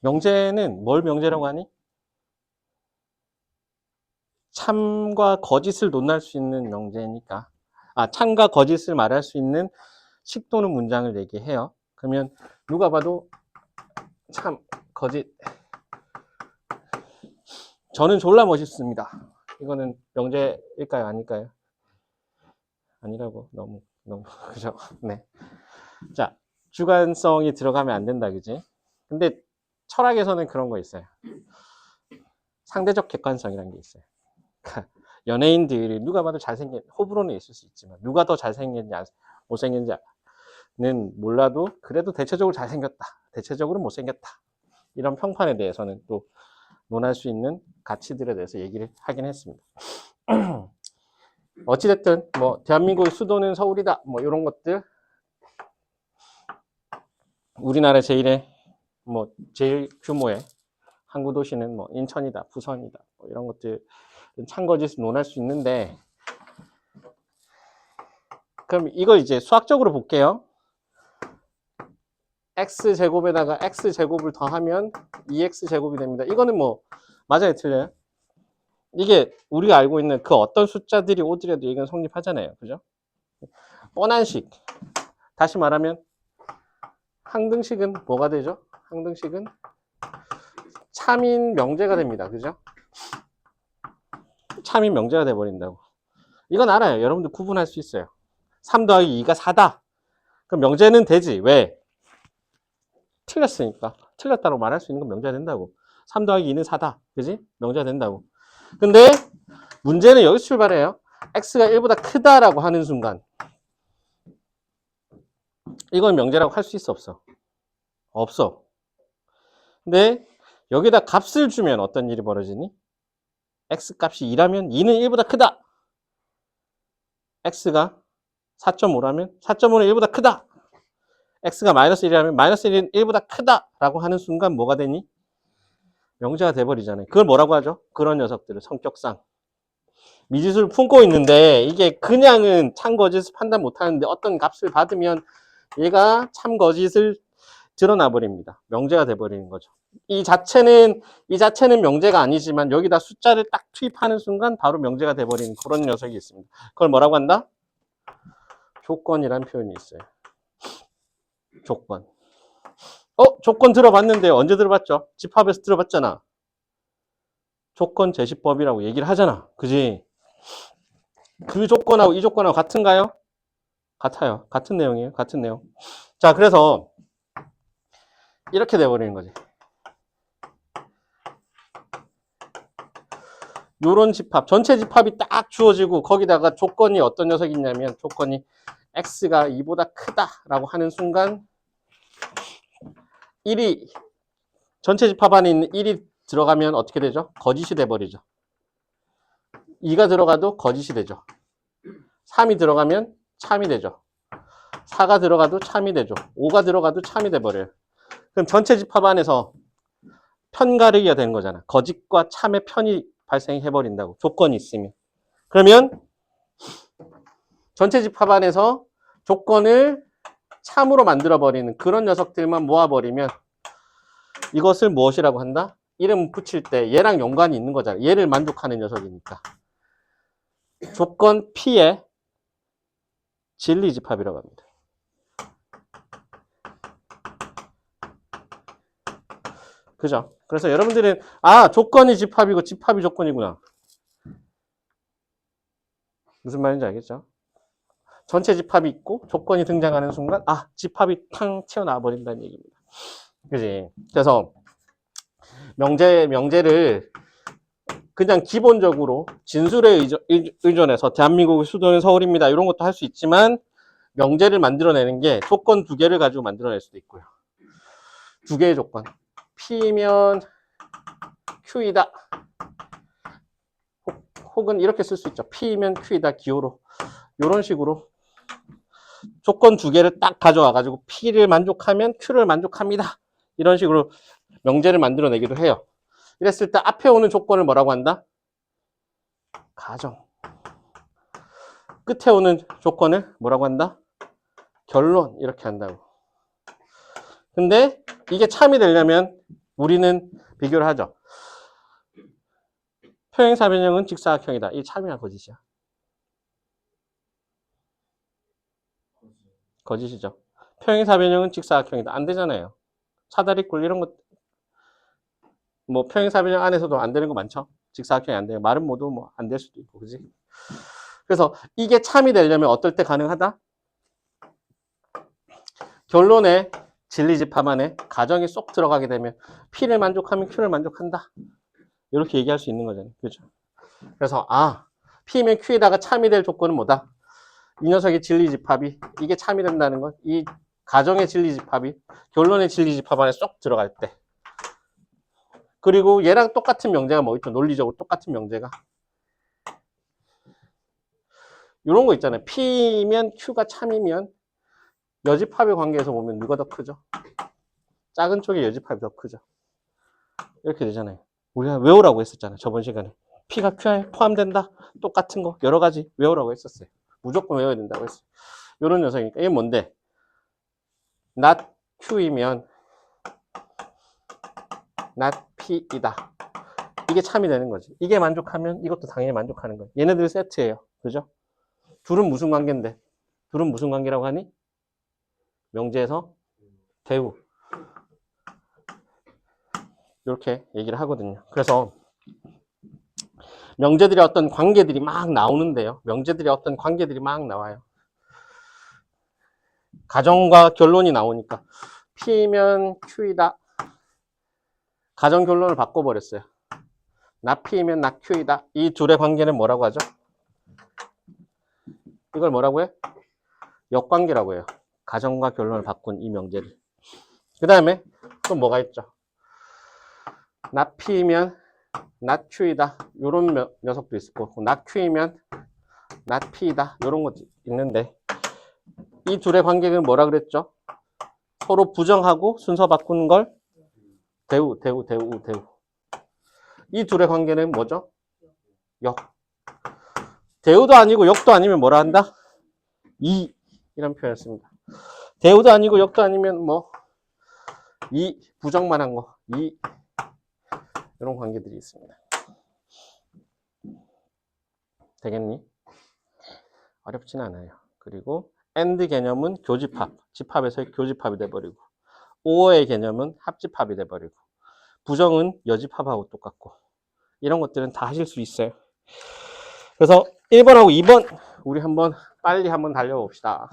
명제는 뭘 명제라고 하니? 참과 거짓을 논할 수 있는 명제니까. 참과 거짓을 말할 수 있는 식 또는 문장을 얘기해요. 그러면 누가 봐도 참, 거짓. 저는 졸라 멋있습니다. 이거는 명제일까요? 아닐까요? 아니라고. 너무, 그죠? 네. 자, 주관성이 들어가면 안 된다, 그지? 근데 철학에서는 그런 거 있어요. 상대적 객관성이라는 게 있어요. 연예인들이 누가 봐도 잘생긴, 호불호는 있을 수 있지만, 누가 더 잘생겼냐, 못생겼냐는 몰라도, 그래도 대체적으로 잘생겼다. 대체적으로 못생겼다. 이런 평판에 대해서는 또 논할 수 있는 가치들에 대해서 얘기를 하긴 했습니다. 어찌됐든, 뭐, 대한민국의 수도는 서울이다. 뭐, 이런 것들. 우리나라 제일 규모의 항구 도시는 뭐, 인천이다, 부산이다. 뭐 이런 것들, 참거짓을 논할 수 있는데, 그럼 이걸 이제 수학적으로 볼게요. x제곱에다가 x제곱을 더하면 2x제곱이 됩니다. 이거는 뭐, 맞아요, 틀려요? 이게 우리가 알고 있는 그 어떤 숫자들이 오더라도 이건 성립하잖아요. 그죠? 뻔한 식. 다시 말하면, 항등식은 뭐가 되죠? 항등식은 참인 명제가 됩니다. 그죠? 참인 명제가 돼버린다고. 이건 알아요. 여러분들 구분할 수 있어요. 3 더하기 2가 4다. 그럼 명제는 되지. 왜? 틀렸으니까. 틀렸다고 말할 수 있는 건 명제가 된다고. 3 더하기 2는 4다. 그지? 명제가 된다고. 근데 문제는 여기서 출발해요. x가 1보다 크다라고 하는 순간 이건 명제라고 할 수 있어, 없어? 없어. 근데 여기다 값을 주면 어떤 일이 벌어지니? x 값이 2라면 2는 1보다 크다. x가 4.5라면 4.5는 1보다 크다. x가 마이너스 1이라면 마이너스 1은 1보다 크다라고 하는 순간 뭐가 되니? 명제가 돼버리잖아요. 그걸 뭐라고 하죠? 그런 녀석들을 성격상 미지수를 품고 있는데 이게 그냥은 참거짓을 판단 못하는데 어떤 값을 받으면 얘가 참거짓을 드러나 버립니다. 명제가 돼버리는 거죠. 이 자체는 명제가 아니지만 여기다 숫자를 딱 투입하는 순간 바로 명제가 돼버리는 그런 녀석이 있습니다. 그걸 뭐라고 한다? 조건이라는 표현이 있어요. 조건. 조건 들어봤는데 언제 들어봤죠? 집합에서 들어봤잖아. 조건 제시법이라고 얘기를 하잖아. 그지? 그 조건하고 이 조건하고 같은가요? 같아요. 같은 내용이에요. 같은 내용. 자, 그래서 이렇게 돼버리는 거지. 요런 집합, 전체 집합이 딱 주어지고 거기다가 조건이 어떤 녀석이 있냐면 조건이 x가 2보다 크다라고 하는 순간 1이 전체 집합 안에 있는 1이 들어가면 어떻게 되죠? 거짓이 돼버리죠. 2가 들어가도 거짓이 되죠. 3이 들어가면 참이 되죠. 4가 들어가도 참이 되죠. 5가 들어가도 참이 돼버려요. 그럼 전체 집합 안에서 편가르기가 되는 거잖아. 거짓과 참의 편이 발생해버린다고. 조건이 있으면. 그러면 전체 집합 안에서 조건을 참으로 만들어버리는 그런 녀석들만 모아버리면 이것을 무엇이라고 한다? 이름 붙일 때 얘랑 연관이 있는 거잖아. 얘를 만족하는 녀석이니까. 조건 P의 진리집합이라고 합니다. 그죠? 그래서 여러분들은 조건이 집합이고 집합이 조건이구나. 무슨 말인지 알겠죠? 전체 집합이 있고 조건이 등장하는 순간 집합이 탕 튀어나와 버린다는 얘기입니다. 그지? 그래서 명제를 그냥 기본적으로 진술에 의존해서 대한민국의 수도는 서울입니다. 이런 것도 할 수 있지만 명제를 만들어내는 게 조건 2개를 가지고 만들어낼 수도 있고요. 2개의 조건. P면 Q이다. 혹은 이렇게 쓸 수 있죠. P면 Q이다. 기호로. 이런 식으로 조건 2개를 딱 가져와가지고 P를 만족하면 Q를 만족합니다. 이런 식으로 명제를 만들어내기도 해요. 이랬을 때 앞에 오는 조건을 뭐라고 한다? 가정. 끝에 오는 조건을 뭐라고 한다? 결론. 이렇게 한다고. 근데 이게 참이 되려면 우리는 비교를 하죠. 평행사 변형은 직사각형이다. 이 참이야 거짓이야? 거짓이죠. 평행사 변형은 직사각형이다. 안 되잖아요. 사다리꼴 이런 것, 뭐 평행사 변형 안에서도 안 되는 거 많죠. 직사각형이 안 돼요. 말은 모두 뭐 안 될 수도 있고, 그지? 그래서 이게 참이 되려면 어떨 때 가능하다? 결론에 진리집합 안에 가정이 쏙 들어가게 되면 P를 만족하면 Q를 만족한다. 이렇게 얘기할 수 있는 거잖아요. 그죠? 그래서 P면 Q에다가 참이 될 조건은 뭐다? 이 녀석의 진리집합이 이게 참이 된다는 건 이 가정의 진리집합이 결론의 진리집합 안에 쏙 들어갈 때. 그리고 얘랑 똑같은 명제가 뭐 있죠? 논리적으로 똑같은 명제가. 이런 거 있잖아요. P면 Q가 참이면 여집합의 관계에서 보면 누가 더 크죠? 작은 쪽의 여집합이 더 크죠. 이렇게 되잖아요. 우리가 외우라고 했었잖아요. 저번 시간에. P가 Q에 포함된다. 똑같은 거 여러 가지 외우라고 했었어요. 무조건 외워야 된다고 했어요. 이런 녀석이니까. 이게 뭔데? not Q이면 not P이다. 이게 참이 되는 거지. 이게 만족하면 이것도 당연히 만족하는 거예요. 얘네들 세트예요. 그죠? 둘은 무슨 관계인데? 둘은 무슨 관계라고 하니? 명제에서 대우. 이렇게 얘기를 하거든요. 그래서 명제들의 어떤 관계들이 막 나오는데요. 명제들의 어떤 관계들이 막 나와요. 가정과 결론이 나오니까 P면 Q이다. 가정 결론을 바꿔버렸어요. 나 P면 나 Q이다. 이 둘의 관계는 뭐라고 하죠? 이걸 뭐라고 해? 역관계라고 해요. 가정과 결론을 바꾼 이 명제를. 그 다음에 또 뭐가 있죠? 나 P면 나 Q이다. 이런 녀석도 있을 거고, 나 Q이면 나 P이다. 이런 것도 있는데, 이 둘의 관계는 뭐라 그랬죠? 서로 부정하고 순서 바꾸는 걸 대우. 이 둘의 관계는 뭐죠? 역. 대우도 아니고 역도 아니면 뭐라 한다? 이런 표현을 씁니다. 대우도 아니고 역도 아니면 뭐 부정만 한 거. 이런 관계들이 있습니다. 되겠니? 어렵진 않아요. 그리고 AND 개념은 교집합, 집합에서의 교집합이 돼버리고, OR의 개념은 합집합이 돼버리고, 부정은 여집합하고 똑같고, 이런 것들은 다 하실 수 있어요. 그래서 1번하고 2번 우리 빨리 한번 달려봅시다.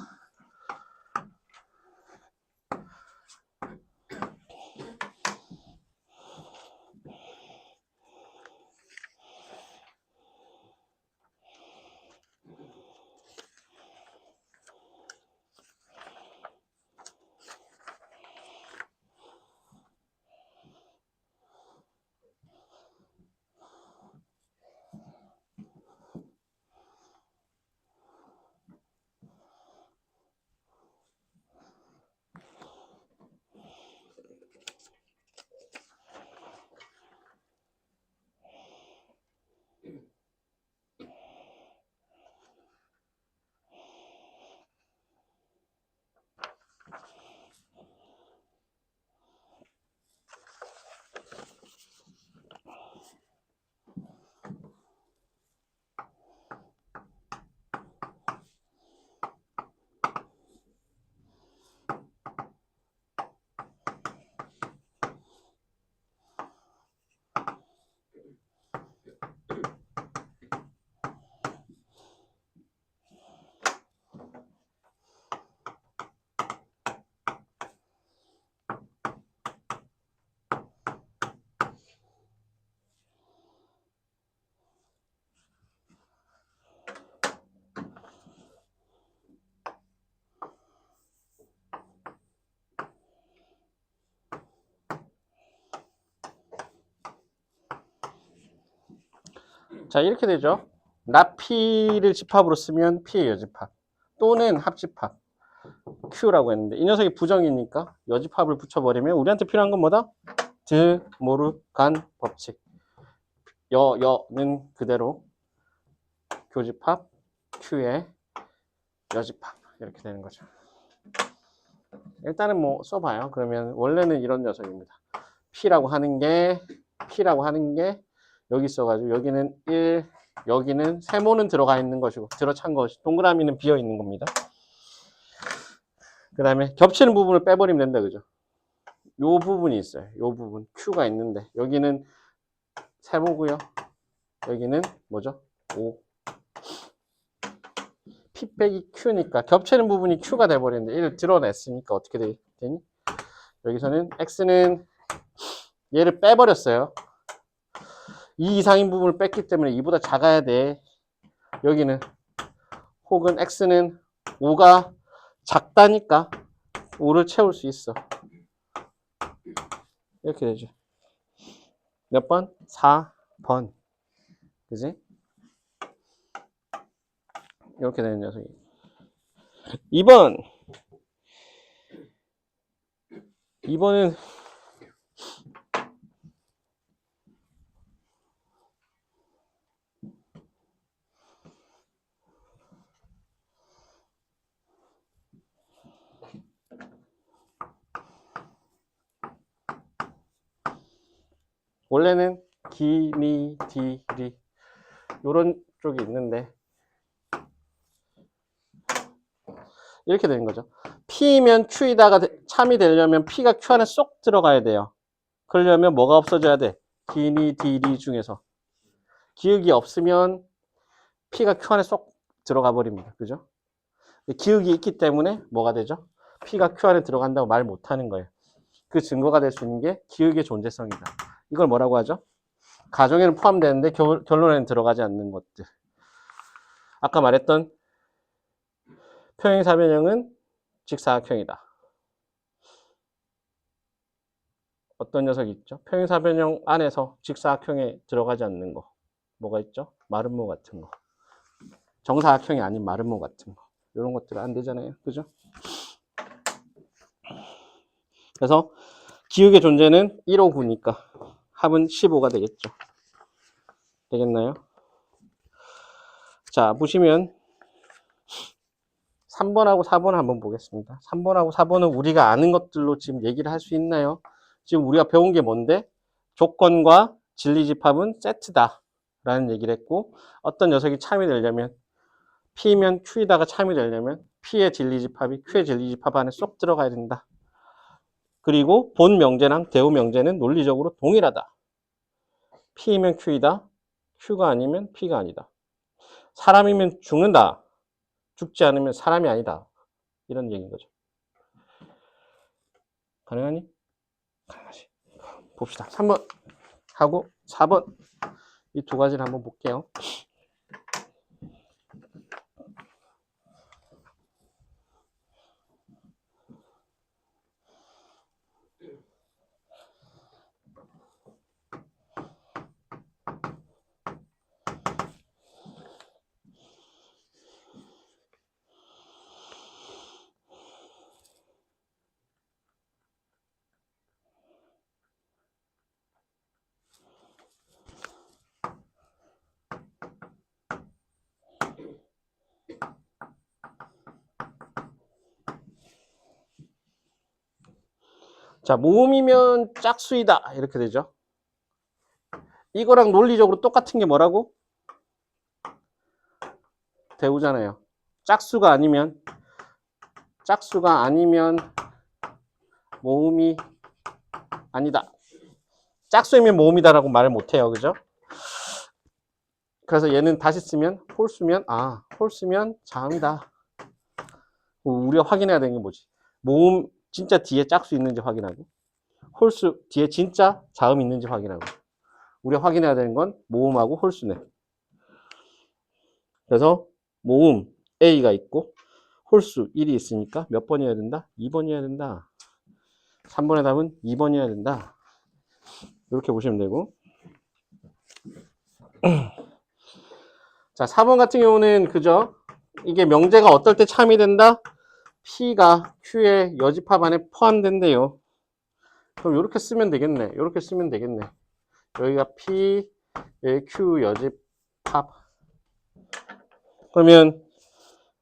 자, 이렇게 되죠. 나 P를 집합으로 쓰면 P의 여집합 또는 합집합 Q라고 했는데, 이 녀석이 부정이니까 여집합을 붙여버리면 우리한테 필요한 건 뭐다? 드 모르간 법칙. 여는 그대로 교집합 Q의 여집합 이렇게 되는 거죠. 일단은 뭐 써봐요. 그러면 원래는 이런 녀석입니다. P라고 하는 게 여기 있어가지고 여기는 1, 여기는 세모는 들어가 있는 것이고 들어찬 것이 동그라미는 비어 있는 겁니다. 그 다음에 겹치는 부분을 빼버리면 된다, 그죠? 요 부분이 있어요. 요 부분 Q가 있는데 여기는 세모고요. 여기는 뭐죠? 5. P 빼기 Q니까 겹치는 부분이 Q가 돼버리는데 1을 드러냈으니까 어떻게 되니? 여기서는 X는 얘를 빼버렸어요. 2 이상인 부분을 뺐기 때문에 2보다 작아야 돼. 여기는 혹은 X는 5가 작다니까 5를 채울 수 있어. 이렇게 되죠. 몇 번? 4번. 그지? 이렇게 되는 녀석이. 2번은 원래는 길이, 길이 요런 쪽이 있는데 이렇게 되는 거죠. P면 Q이다가 참이 되려면 P가 Q 안에 쏙 들어가야 돼요. 그러려면 뭐가 없어져야 돼? 길이, 길이 중에서 기역이 없으면 P가 Q 안에 쏙 들어가 버립니다. 그죠? 기역이 있기 때문에 뭐가 되죠? P가 Q 안에 들어간다고 말 못하는 거예요. 그 증거가 될 수 있는 게 기역의 존재성이다. 이걸 뭐라고 하죠? 가정에는 포함되는데 결론에는 들어가지 않는 것들. 아까 말했던 평행사변형은 직사각형이다. 어떤 녀석이 있죠? 평행사변형 안에서 직사각형에 들어가지 않는 거. 뭐가 있죠? 마름모 같은 거. 정사각형이 아닌 마름모 같은 거. 이런 것들은 안 되잖아요. 그죠? 그래서 기역의 존재는 1, 5, 9니까 합은 15가 되겠죠. 되겠나요? 자, 보시면 3번하고 4번 한번 보겠습니다. 3번하고 4번은 우리가 아는 것들로 지금 얘기를 할 수 있나요? 지금 우리가 배운 게 뭔데? 조건과 진리집합은 세트다 라는 얘기를 했고, 어떤 녀석이 참이 되려면 P면 Q에다가 참이 되려면 P의 진리집합이 Q의 진리집합 안에 쏙 들어가야 된다. 그리고 본 명제랑 대우 명제는 논리적으로 동일하다. P면 Q이다. Q가 아니면 P가 아니다. 사람이면 죽는다. 죽지 않으면 사람이 아니다. 이런 얘기인 거죠. 가능하니? 가능하지. 봅시다. 3번 하고 4번 이 두 가지를 한번 볼게요. 자, 모음이면 짝수이다. 이렇게 되죠. 이거랑 논리적으로 똑같은 게 뭐라고? 대우잖아요. 짝수가 아니면 모음이 아니다. 짝수이면 모음이다라고 말을 못해요. 그죠? 그래서 얘는 다시 쓰면 홀수면 홀수면 자음이다. 우리가 확인해야 되는 게 뭐지? 모음 진짜 뒤에 짝수 있는지 확인하고 홀수 뒤에 진짜 자음 있는지 확인하고 우리가 확인해야 되는 건 모음하고 홀수네. 그래서 모음 A가 있고 홀수 1이 있으니까 몇 번이어야 된다? 2번이어야 된다. 3번의 답은 2번이어야 된다. 이렇게 보시면 되고 자, 4번 같은 경우는 그죠? 이게 명제가 어떨 때 참이 된다? P가 Q의 여집합 안에 포함된대요. 그럼 이렇게 쓰면 되겠네. 이렇게 쓰면 되겠네. 여기가 P, Q 여집합. 그러면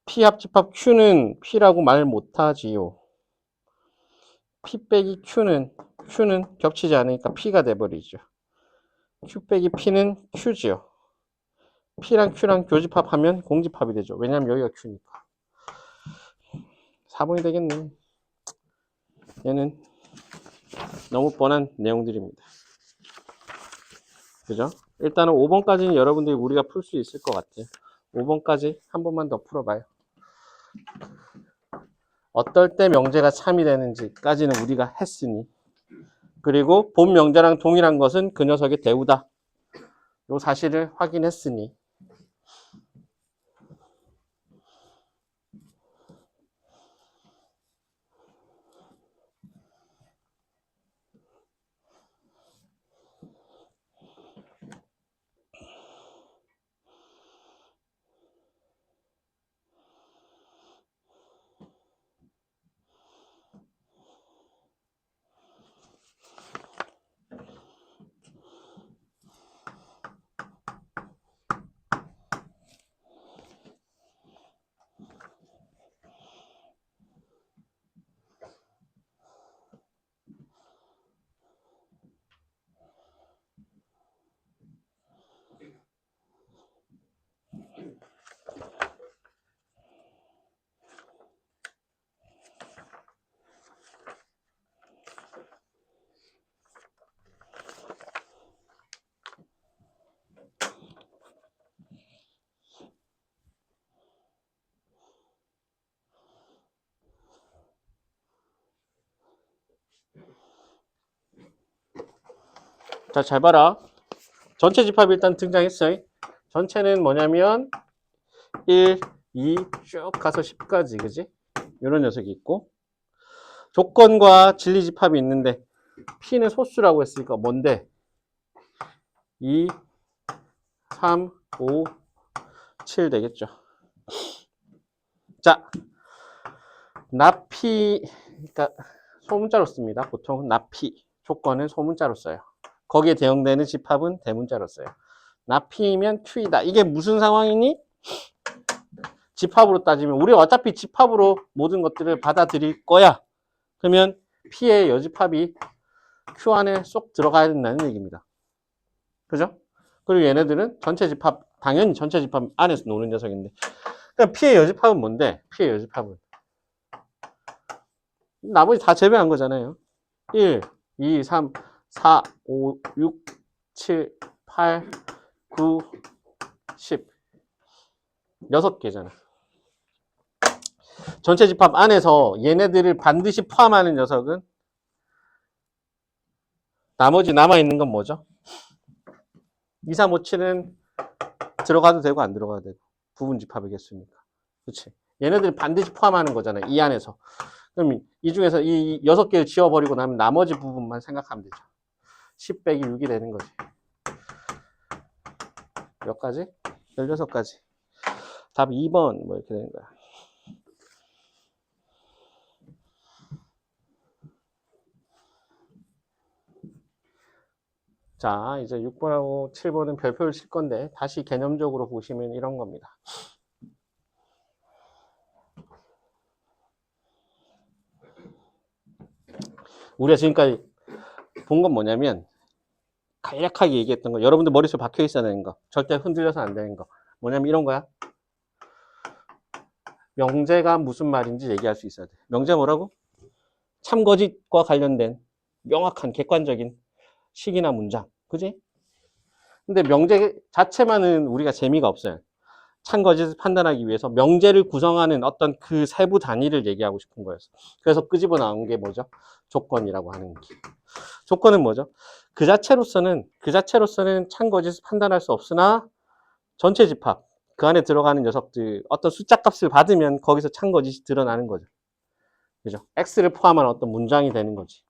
P 합집합 Q는 P라고 말 못하지요. P 빼기 Q는 Q는 겹치지 않으니까 P가 돼버리죠. Q 빼기 P는 Q지요. P랑 Q랑 교집합하면 공집합이 되죠. 왜냐면 여기가 Q니까. 4번이 되겠네. 얘는 너무 뻔한 내용들입니다. 그죠? 일단은 5번까지는 여러분들이 우리가 풀 수 있을 것 같아요. 5번까지 한 번만 더 풀어봐요. 어떨 때 명제가 참이 되는지까지는 우리가 했으니, 그리고 본 명제랑 동일한 것은 그 녀석의 대우다. 요 사실을 확인했으니, 자, 잘 봐라. 전체 집합이 일단 등장했어요. 전체는 뭐냐면 1, 2, 쭉 가서 10까지, 그지? 이런 녀석이 있고, 조건과 진리 집합이 있는데 P는 소수라고 했으니까 뭔데? 2, 3, 5, 7 되겠죠. 자, 나피, 그러니까 소문자로 씁니다. 보통 나피, 조건은 소문자로 써요. 거기에 대응되는 집합은 대문자로 써요. 나피면 Q이다. 이게 무슨 상황이니? 집합으로 따지면 우리 어차피 집합으로 모든 것들을 받아들일 거야. 그러면 P의 여집합이 Q 안에 쏙 들어가야 된다는 얘기입니다. 그죠? 그리고 얘네들은 전체 집합, 당연히 전체 집합 안에서 노는 녀석인데. 그러니까 P의 여집합은 뭔데? P의 여집합은 나머지 다 제외한 거잖아요. 1, 2, 3, 4, 5, 6, 7, 8, 9, 10. 6개잖아. 전체 집합 안에서 얘네들을 반드시 포함하는 녀석은 나머지 남아있는 건 뭐죠? 2, 3, 5, 7은 들어가도 되고 안 들어가도 되고 부분 집합의 개수니까. 그치? 얘네들을 반드시 포함하는 거잖아요. 이 안에서. 그럼 이 중에서 이 6개를 지워버리고 나면 나머지 부분만 생각하면 되죠. 10 빼기 6이 되는 거지. 몇 가지? 16가지. 답 2번 뭐 이렇게 되는 거야. 자, 이제 6번하고 7번은 별표를 칠 건데 다시 개념적으로 보시면 이런 겁니다. 우리가 지금까지 본 건 뭐냐면 간략하게 얘기했던 거, 여러분들 머릿속에 박혀 있어야 되는 거, 절대 흔들려서 안 되는 거 뭐냐면 이런 거야. 명제가 무슨 말인지 얘기할 수 있어야 돼. 명제 뭐라고? 참거짓과 관련된 명확한 객관적인 식이나 문장, 그지? 근데 명제 자체만은 우리가 재미가 없어요. 참거짓을 판단하기 위해서 명제를 구성하는 어떤 그 세부 단위를 얘기하고 싶은 거였어. 그래서 끄집어 나온 게 뭐죠? 조건이라고 하는 게. 조건은 뭐죠? 그 자체로서는 참거짓을 판단할 수 없으나 전체 집합, 그 안에 들어가는 녀석들 어떤 숫자 값을 받으면 거기서 참거짓이 드러나는 거죠. 그죠? X를 포함한 어떤 문장이 되는 거지.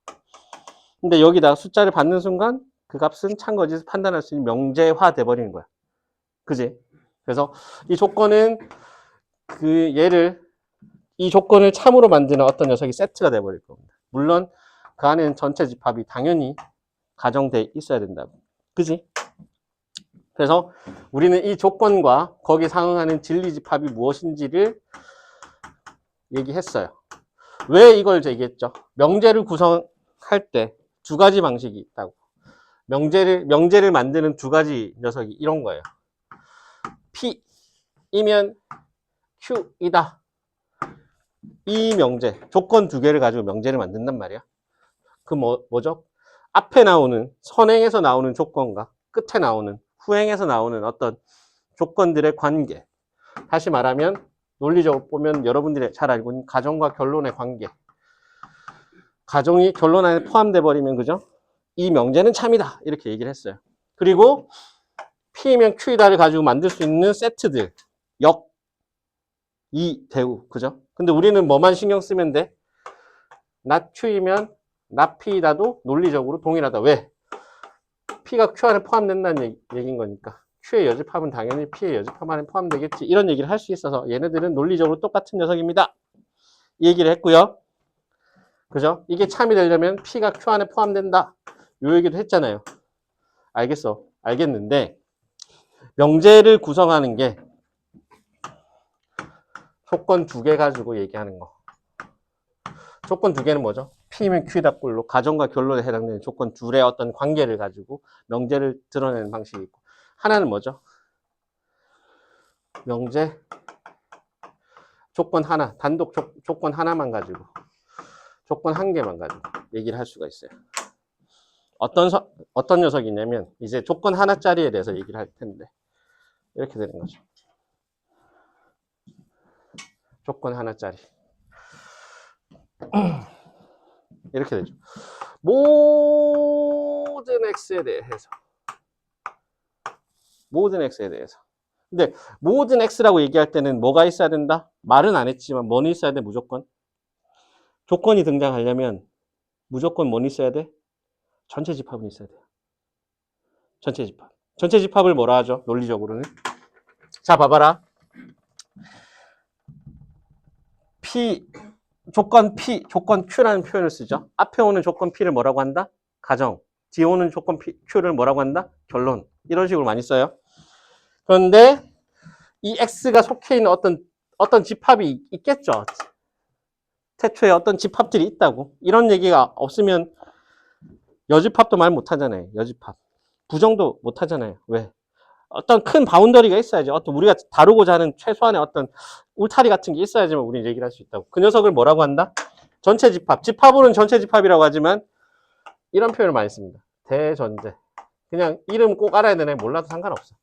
근데 여기다가 숫자를 받는 순간 그 값은 참거짓을 판단할 수 있는 명제화 돼버리는 거야. 그지? 그래서 이 조건은 이 조건을 참으로 만드는 어떤 녀석이 세트가 돼버릴 겁니다. 물론 그 안에는 전체 집합이 당연히 가정돼 있어야 된다고. 그지? 그래서 우리는 이 조건과 거기에 상응하는 진리 집합이 무엇인지를 얘기했어요. 왜 이걸 얘기했죠? 명제를 구성할 때 두 가지 방식이 있다고. 명제를 만드는 두 가지 녀석이 이런 거예요. P이면 Q이다. 이 명제, 조건 두 개를 가지고 명제를 만든단 말이야. 그 뭐죠? 앞에 나오는, 선행에서 나오는 조건과 끝에 나오는, 후행에서 나오는 어떤 조건들의 관계. 다시 말하면, 논리적으로 보면 여러분들이 잘 알고 있는 가정과 결론의 관계. 가정이 결론 안에 포함돼 버리면, 그죠? 이 명제는 참이다. 이렇게 얘기를 했어요. 그리고 P이면 Q이다를 가지고 만들 수 있는 세트들. 역, 이, 대우. 그죠? 근데 우리는 뭐만 신경 쓰면 돼? not Q이면 not P이다도 논리적으로 동일하다. 왜? P가 Q 안에 포함된다는 얘기인 거니까. Q의 여집합은 당연히 P의 여집합 안에 포함되겠지. 이런 얘기를 할 수 있어서 얘네들은 논리적으로 똑같은 녀석입니다. 이 얘기를 했고요. 그죠? 이게 참이 되려면 P가 Q 안에 포함된다. 요 얘기도 했잖아요. 알겠어. 알겠는데 명제를 구성하는 게 조건 두 개 가지고 얘기하는 거. 조건 두 개는 뭐죠? P면 Q다 꼴로 가정과 결론에 해당되는 조건 둘의 어떤 관계를 가지고 명제를 드러내는 방식이 있고, 하나는 뭐죠? 명제 조건 하나, 단독 조건 하나만 가지고, 조건 한 개만 가지고 얘기를 할 수가 있어요. 어떤 녀석이냐면 이제 조건 하나짜리에 대해서 얘기를 할 텐데 이렇게 되는 거죠. 조건 하나짜리 이렇게 되죠. 모든 x에 대해서 근데 모든 x라고 얘기할 때는 뭐가 있어야 된다? 말은 안 했지만 뭐는 있어야 돼? 무조건 조건이 등장하려면 무조건 뭐는 있어야 돼? 전체 집합은 있어야 돼요. 전체 집합을 뭐라 하죠? 논리적으로는. 자, 봐봐라. 조건 Q라는 표현을 쓰죠. 앞에 오는 조건 P를 뭐라고 한다? 가정. 뒤에 오는 조건 Q를 뭐라고 한다? 결론. 이런 식으로 많이 써요. 그런데 이 X가 속해 있는 어떤 집합이 있겠죠. 태초에 어떤 집합들이 있다고. 이런 얘기가 없으면 여집합도 말 못하잖아요. 여집합. 부정도 못하잖아요. 왜? 어떤 큰 바운더리가 있어야지. 어떤 우리가 다루고자 하는 최소한의 어떤 울타리 같은 게 있어야지만 우리는 얘기를 할 수 있다고. 그 녀석을 뭐라고 한다? 전체 집합. 집합으로는 전체 집합이라고 하지만 이런 표현을 많이 씁니다. 대전제. 그냥 이름 꼭 알아야 되네. 몰라도 상관없어.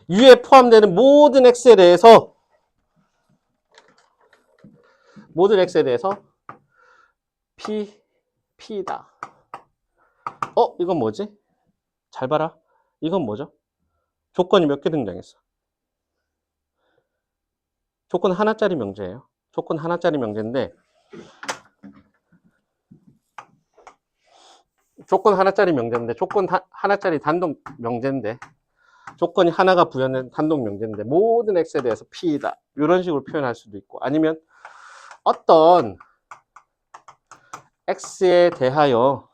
U에 포함되는 모든 X에 대해서 P다. 이건 뭐지? 잘 봐라. 이건 뭐죠? 조건이 몇 개 등장했어? 조건 하나짜리 명제예요. 조건 하나짜리 명제인데 조건 하나짜리 단독 명제인데 조건이 하나가 부여된 단독 명제인데 모든 x에 대해서 p이다. 이런 식으로 표현할 수도 있고 아니면 어떤 x에 대하여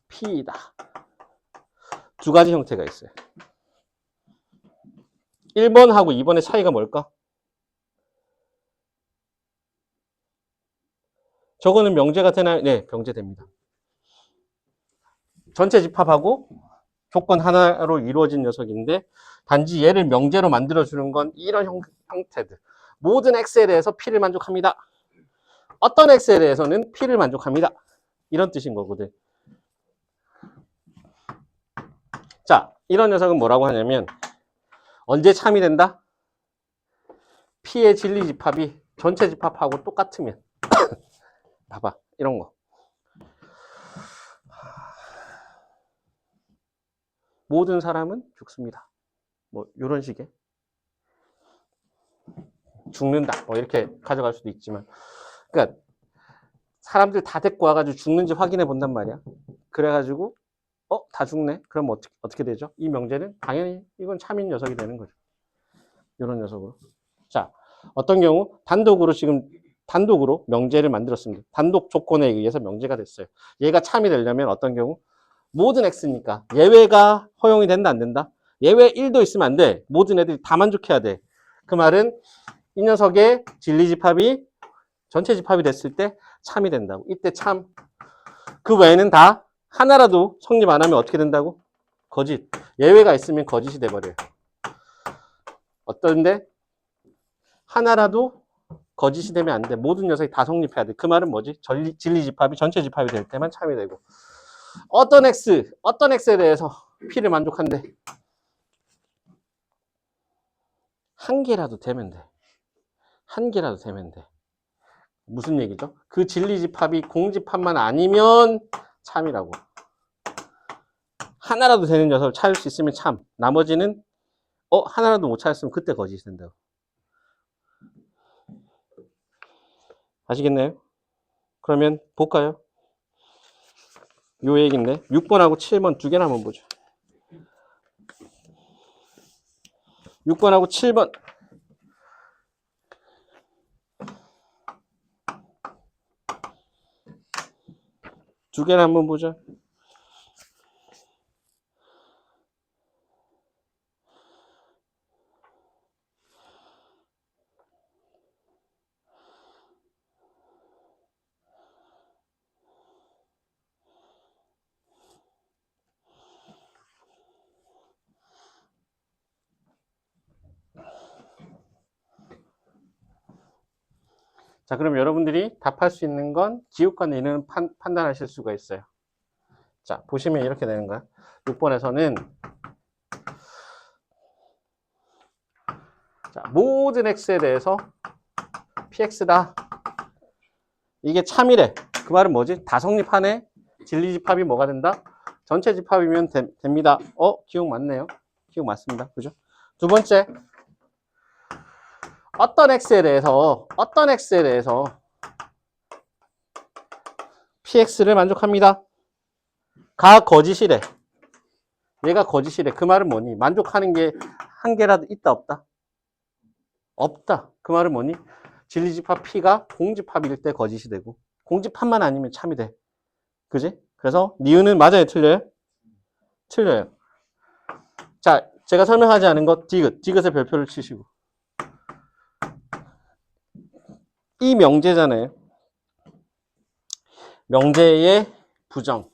p이다. 두 가지 형태가 있어요. 1번하고 2번의 차이가 뭘까? 저거는 명제가 되나요? 네, 명제됩니다. 전체 집합하고 조건 하나로 이루어진 녀석인데 단지 얘를 명제로 만들어주는 건 이런 형태들. 모든 x에 대해서 p를 만족합니다. 어떤 x에 대해서는 p를 만족합니다. 이런 뜻인 거거든. 자, 이런 녀석은 뭐라고 하냐면 언제 참이 된다? p의 진리 집합이 전체 집합하고 똑같으면 봐봐, 이런 거. 모든 사람은 죽습니다. 뭐 이런 식의 죽는다. 뭐 이렇게 가져갈 수도 있지만, 그러니까 사람들 다 데리고 와가지고 죽는지 확인해 본단 말이야. 그래가지고 다 죽네. 그럼 어떻게 되죠? 이 명제는 당연히 이건 참인 녀석이 되는 거죠. 이런 녀석으로. 자, 어떤 경우 단독으로 명제를 만들었습니다. 단독 조건에 의해서 명제가 됐어요. 얘가 참이 되려면 어떤 경우? 모든 x니까 예외가 허용이 된다 안 된다? 예외 1도 있으면 안 돼. 모든 애들이 다 만족해야 돼. 그 말은 이 녀석의 진리 집합이 전체 집합이 됐을 때 참이 된다고. 이때 참. 그 외에는 다 하나라도 성립 안 하면 어떻게 된다고? 거짓. 예외가 있으면 거짓이 돼버려요. 어떤데? 하나라도 거짓이 되면 안 돼. 모든 녀석이 다 성립해야 돼. 그 말은 뭐지? 진리 집합이 전체 집합이 될 때만 참이 되고. 어떤 x에 대해서 p를 만족한대. 한 개라도 되면 돼. 한 개라도 되면 돼. 무슨 얘기죠? 그 진리 집합이 공집합만 아니면 참이라고. 하나라도 되는 녀석을 찾을 수 있으면 참. 나머지는 하나라도 못 찾았으면 그때 거짓이 된다고. 아시겠나요? 그러면 볼까요? 요 얘기인데 6번하고 7번 두 개나 한번 보죠. 6번하고 7번 두 개나 한번 보죠. 자, 그럼 여러분들이 답할 수 있는 건 기울과 내는 판단하실 수가 있어요. 자, 보시면 이렇게 되는 거야. 6번에서는 자, 모든 x에 대해서 px다. 이게 참이래. 그 말은 뭐지? 다 성립하네. 진리 집합이 뭐가 된다? 전체 집합이면 됩니다. 기억 맞네요. 기억 맞습니다. 그죠? 두 번째, 어떤 x에 대해서 px를 만족합니다. 가 거짓이래. 얘가 거짓이래. 그 말은 뭐니? 만족하는 게 한 개라도 있다 없다? 없다. 그 말은 뭐니? 진리집합 p가 공집합일 때 거짓이 되고 공집합만 아니면 참이 돼. 그지? 그래서 니은은 맞아요? 틀려요? 틀려요. 자, 제가 설명하지 않은 것 디귿의 별표를 치시고 이 명제잖아요. 명제의 부정.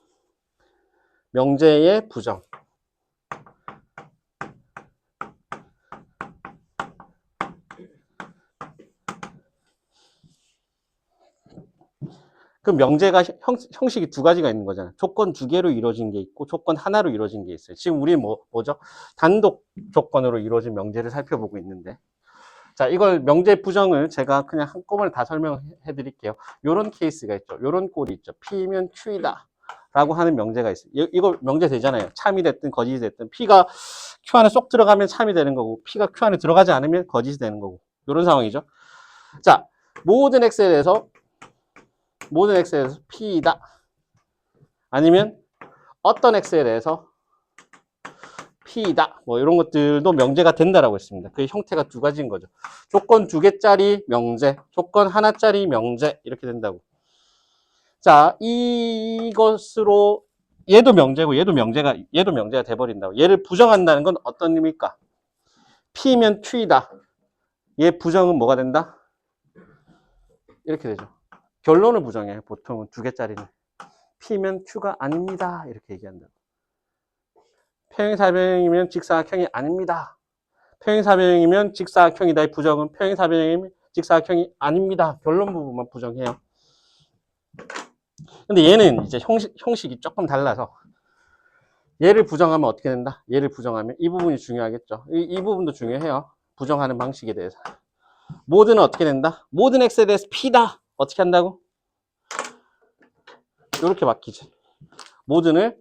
그 명제가 형식이 두 가지가 있는 거잖아요. 조건 두 개로 이루어진 게 있고 조건 하나로 이루어진 게 있어요. 지금 우리 뭐죠? 단독 조건으로 이루어진 명제를 살펴보고 있는데 자, 이걸 명제 부정을 제가 그냥 한꺼번에 다 설명해 드릴게요. 요런 케이스가 있죠. 요런 꼴이 있죠. P면 Q이다 라고 하는 명제가 있어요. 이거 명제 되잖아요. 참이 됐든 거짓이 됐든 P가 Q 안에 쏙 들어가면 참이 되는 거고 P가 Q 안에 들어가지 않으면 거짓이 되는 거고 요런 상황이죠. 자, 모든 X에 대해서 P이다. 아니면 어떤 X에 대해서 P이다. 뭐 이런 것들도 명제가 된다라고 했습니다. 그 형태가 두 가지인 거죠. 조건 두 개짜리 명제, 조건 하나짜리 명제 이렇게 된다고. 자, 이것으로 얘도 명제고 얘도 명제가 돼버린다고. 얘를 부정한다는 건 어떤 의미일까? P면 Q이다. 얘 부정은 뭐가 된다? 이렇게 되죠. 결론을 부정해요. 보통은 두 개짜리는. P면 Q가 아닙니다. 이렇게 얘기한다. 평행사변형이면 직사각형이 아닙니다. 평행사변형이면 직사각형이다. 이 부정은 평행사변형이면 직사각형이 아닙니다. 결론 부분만 부정해요. 근데 얘는 이제 형식이 조금 달라서 얘를 부정하면 어떻게 된다? 얘를 부정하면 이 부분이 중요하겠죠. 이 부분도 중요해요. 부정하는 방식에 대해서. 모든은 어떻게 된다? 모든 x에 대해서 p다. 어떻게 한다고? 이렇게 바뀌지. 모든을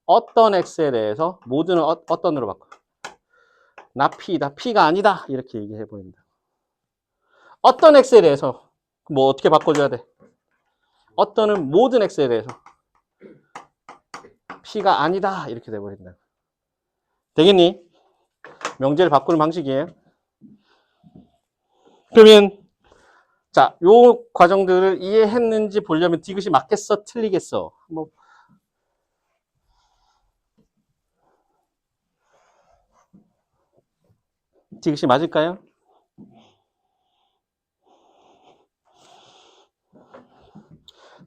어떤 x에 대해서 모든을 어떤으로 바꿔? 나 p다. p가 아니다. 이렇게 얘기해 보인다. 어떤 x에 대해서 뭐 어떻게 바꿔줘야 돼? 어떤은 모든 x에 대해서 p가 아니다. 이렇게 돼버린다. 되겠니? 명제를 바꾸는 방식이에요. 그러면 자, 요 과정들을 이해했는지 보려면 디귿이 맞겠어? 틀리겠어? 뭐 디귿이 맞을까요?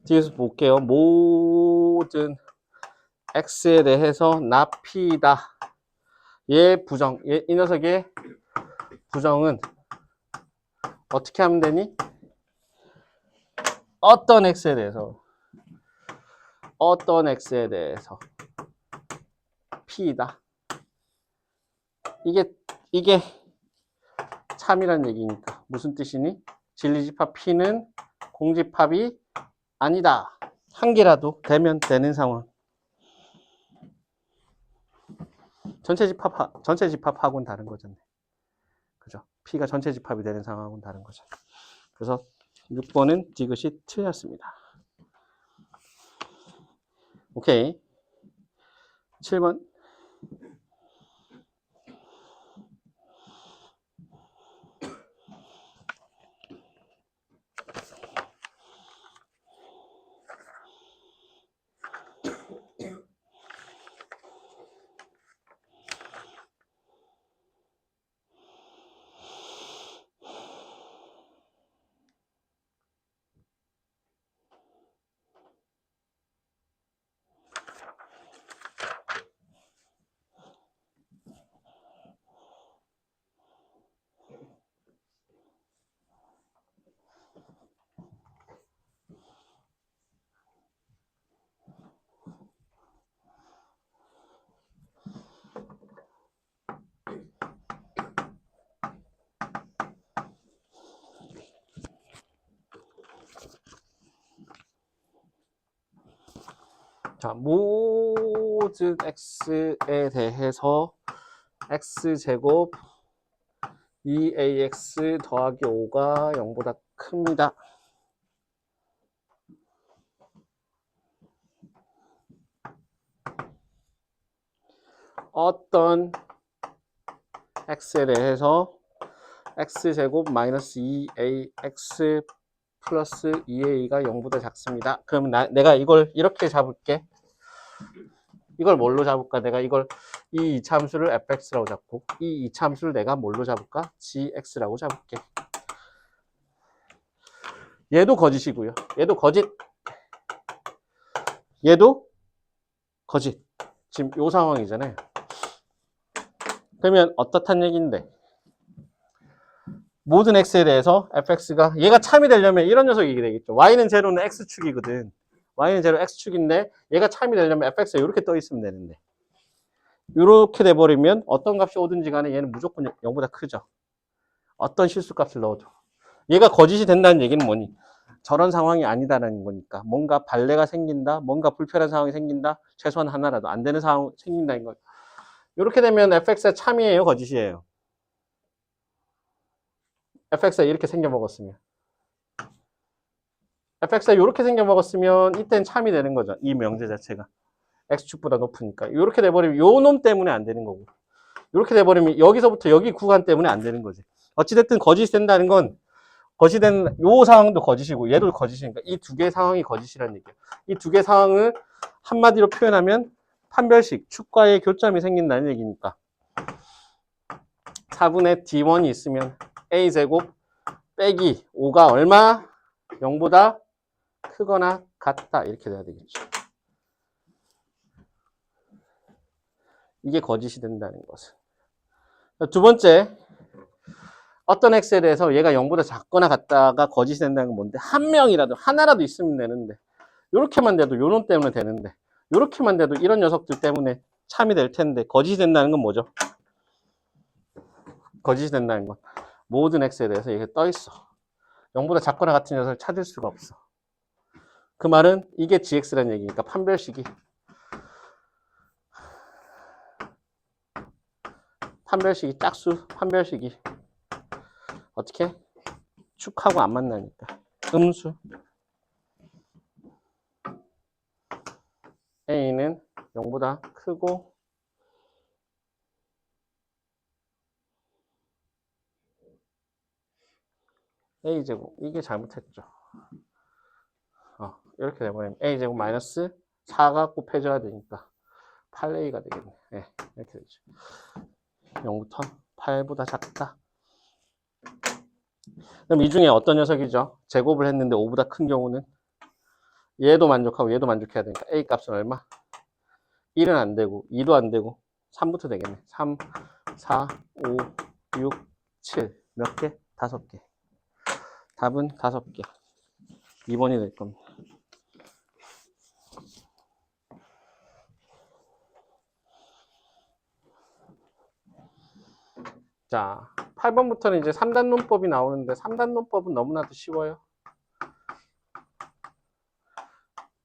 뒤에서 볼게요. 모든 x에 대해서 나 p다. 얘 부정, 이 녀석의 부정은 어떻게 하면 되니? 어떤 x에 대해서 p다. 이게 참이란 얘기니까 무슨 뜻이니? 진리집합 p는 공집합이 아니다. 한 개라도 되면 되는 상황. 전체 집합하고는 다른 거잖아요. 그죠? p가 전체 집합이 되는 상황하고는 다른 거죠. 그래서 6번은 디귿이 틀렸습니다. 오케이. 7번. 자, 모든 x에 대해서 x제곱 2ax 더하기 5가 0보다 큽니다. 어떤 x에 대해서 x제곱 마이너스 2ax 플러스 2a가 0보다 작습니다. 그럼 내가 이걸 이렇게 잡을게. 이걸 뭘로 잡을까? 내가 이걸 이 이차함수를 fx라고 잡고 이 이차함수를 내가 뭘로 잡을까? gx라고 잡을게. 얘도 거짓이고요. 얘도 거짓. 얘도 거짓. 지금 요 상황이잖아요. 그러면 어떻단 얘기인데 모든 x에 대해서 fx가 얘가 참이 되려면 이런 녀석이 되겠죠. y는 제로는 x축이거든. y는 제로 x축인데 얘가 참이 되려면 fx가 이렇게 떠 있으면 되는데 이렇게 돼버리면 어떤 값이 오든지 간에 얘는 무조건 0보다 크죠. 어떤 실수값을 넣어도. 얘가 거짓이 된다는 얘기는 뭐니? 저런 상황이 아니다라는 거니까. 뭔가 발레가 생긴다, 뭔가 불편한 상황이 생긴다, 최소한 하나라도 안 되는 상황이 생긴다는 거예요. 이렇게 되면 fx가 참이에요, 거짓이에요? fx가 이렇게 생겨먹었으면. fx가 이렇게 생겨먹었으면 이때는 참이 되는 거죠. 이 명제 자체가. x축보다 높으니까. 이렇게 돼버리면 요 놈 때문에 안 되는 거고. 이렇게 돼버리면 여기서부터 여기 구간 때문에 안 되는 거지. 어찌됐든 거짓이 된다는 건 거짓된 요 상황도 거짓이고 얘도 거짓이니까 이 두 개의 상황이 거짓이라는 얘기예요. 이 두 개의 상황을 한마디로 표현하면 판별식, 축과의 교점이 생긴다는 얘기니까 4분의 d1이 있으면 a제곱 빼기 5가 얼마? 0보다 크거나 같다 이렇게 돼야 되겠죠. 이게 거짓이 된다는 것은. 두 번째, 어떤 x에 대해서 얘가 0보다 작거나 같다가 거짓이 된다는 건 뭔데? 한 명이라도, 하나라도 있으면 되는데 요렇게만 돼도 요놈 때문에 되는데 요렇게만 돼도 이런 녀석들 때문에 참이 될 텐데 거짓이 된다는 건 뭐죠? 거짓이 된다는 건 모든 x에 대해서 이게 떠 있어. 0보다 작거나 같은 녀석을 찾을 수가 없어. 그 말은 이게 gx라는 얘기니까 판별식이 짝수 판별식이 어떻게? 축하고 안 만나니까 음수 a는 0보다 크고 a제곱 이게 잘못했죠. 이렇게 되면 a제곱 마이너스 4가 곱해져야 되니까 8a가 되겠네. 네, 이렇게 되죠. 0부터 8보다 작다. 그럼 이 중에 어떤 녀석이죠? 제곱을 했는데 5보다 큰 경우는 얘도 만족하고 얘도 만족해야 되니까 A 값은 얼마? 1은 안 되고 2도 안 되고 3부터 되겠네. 3, 4, 5, 6, 7. 몇 개? 5개. 답은 5개. 2번이 될 겁니다. 자, 8번부터는 이제 3단 논법이 나오는데 3단 논법은 너무나도 쉬워요.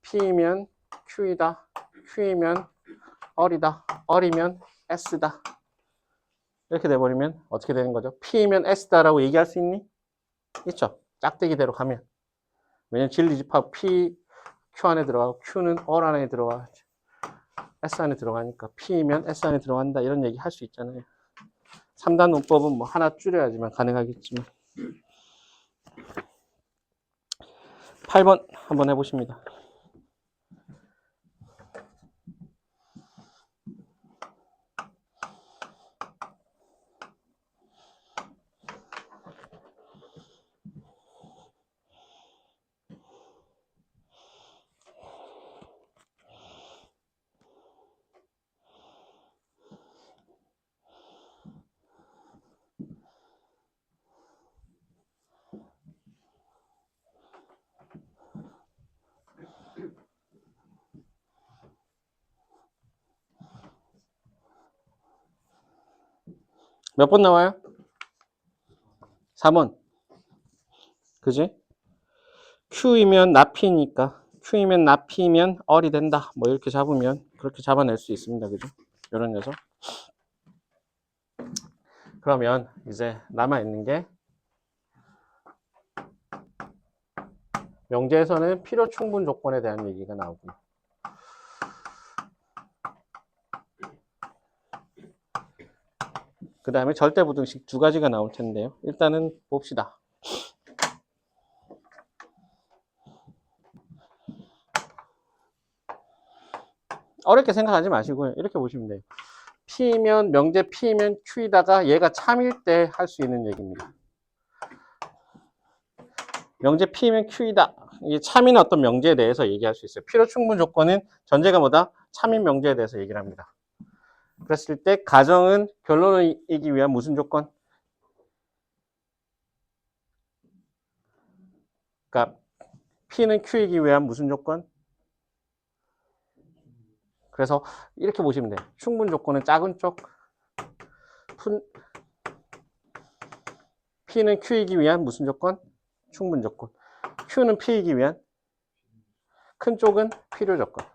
P이면 Q이다. Q이면 얼이다. 얼이면 S다. 이렇게 돼버리면 어떻게 되는 거죠? P이면 S다라고 얘기할 수 있니? 있죠. 짝대기대로 가면. 왜냐면 진리집합 P, Q 안에 들어가고 Q는 얼 안에 들어가. S 안에 들어가니까 P이면 S 안에 들어간다. 이런 얘기 할 수 있잖아요. 3단 논법은 뭐 하나 줄여야지만 가능하겠지만. 8번 한번 해보십니다. 몇 번 나와요? 4번. 그지? Q이면 나피니까 Q이면 나피면 얼이 된다. 뭐 이렇게 잡으면 그렇게 잡아낼 수 있습니다. 그죠? 이런 녀석. 그러면 이제 남아있는 게 명제에서는 필요 충분 조건에 대한 얘기가 나오고 그 다음에 절대부등식 2가지가 나올 텐데요. 일단은 봅시다. 어렵게 생각하지 마시고요. 이렇게 보시면 돼요. P면 명제 P면 Q이다가 얘가 참일 때 할 수 있는 얘기입니다. 명제 P면 Q이다. 이 참인 어떤 명제에 대해서 얘기할 수 있어요. 필요 충분 조건은 전제가 뭐다? 참인 명제에 대해서 얘기를 합니다. 그랬을 때 가정은 결론을 이기 위한 무슨 조건? 그러니까 P는 Q이기 위한 무슨 조건? 그래서 이렇게 보시면 돼요. 충분 조건은 작은 쪽, P는 Q이기 위한 무슨 조건? 충분 조건. Q는 P이기 위한 큰 쪽은 필요 조건.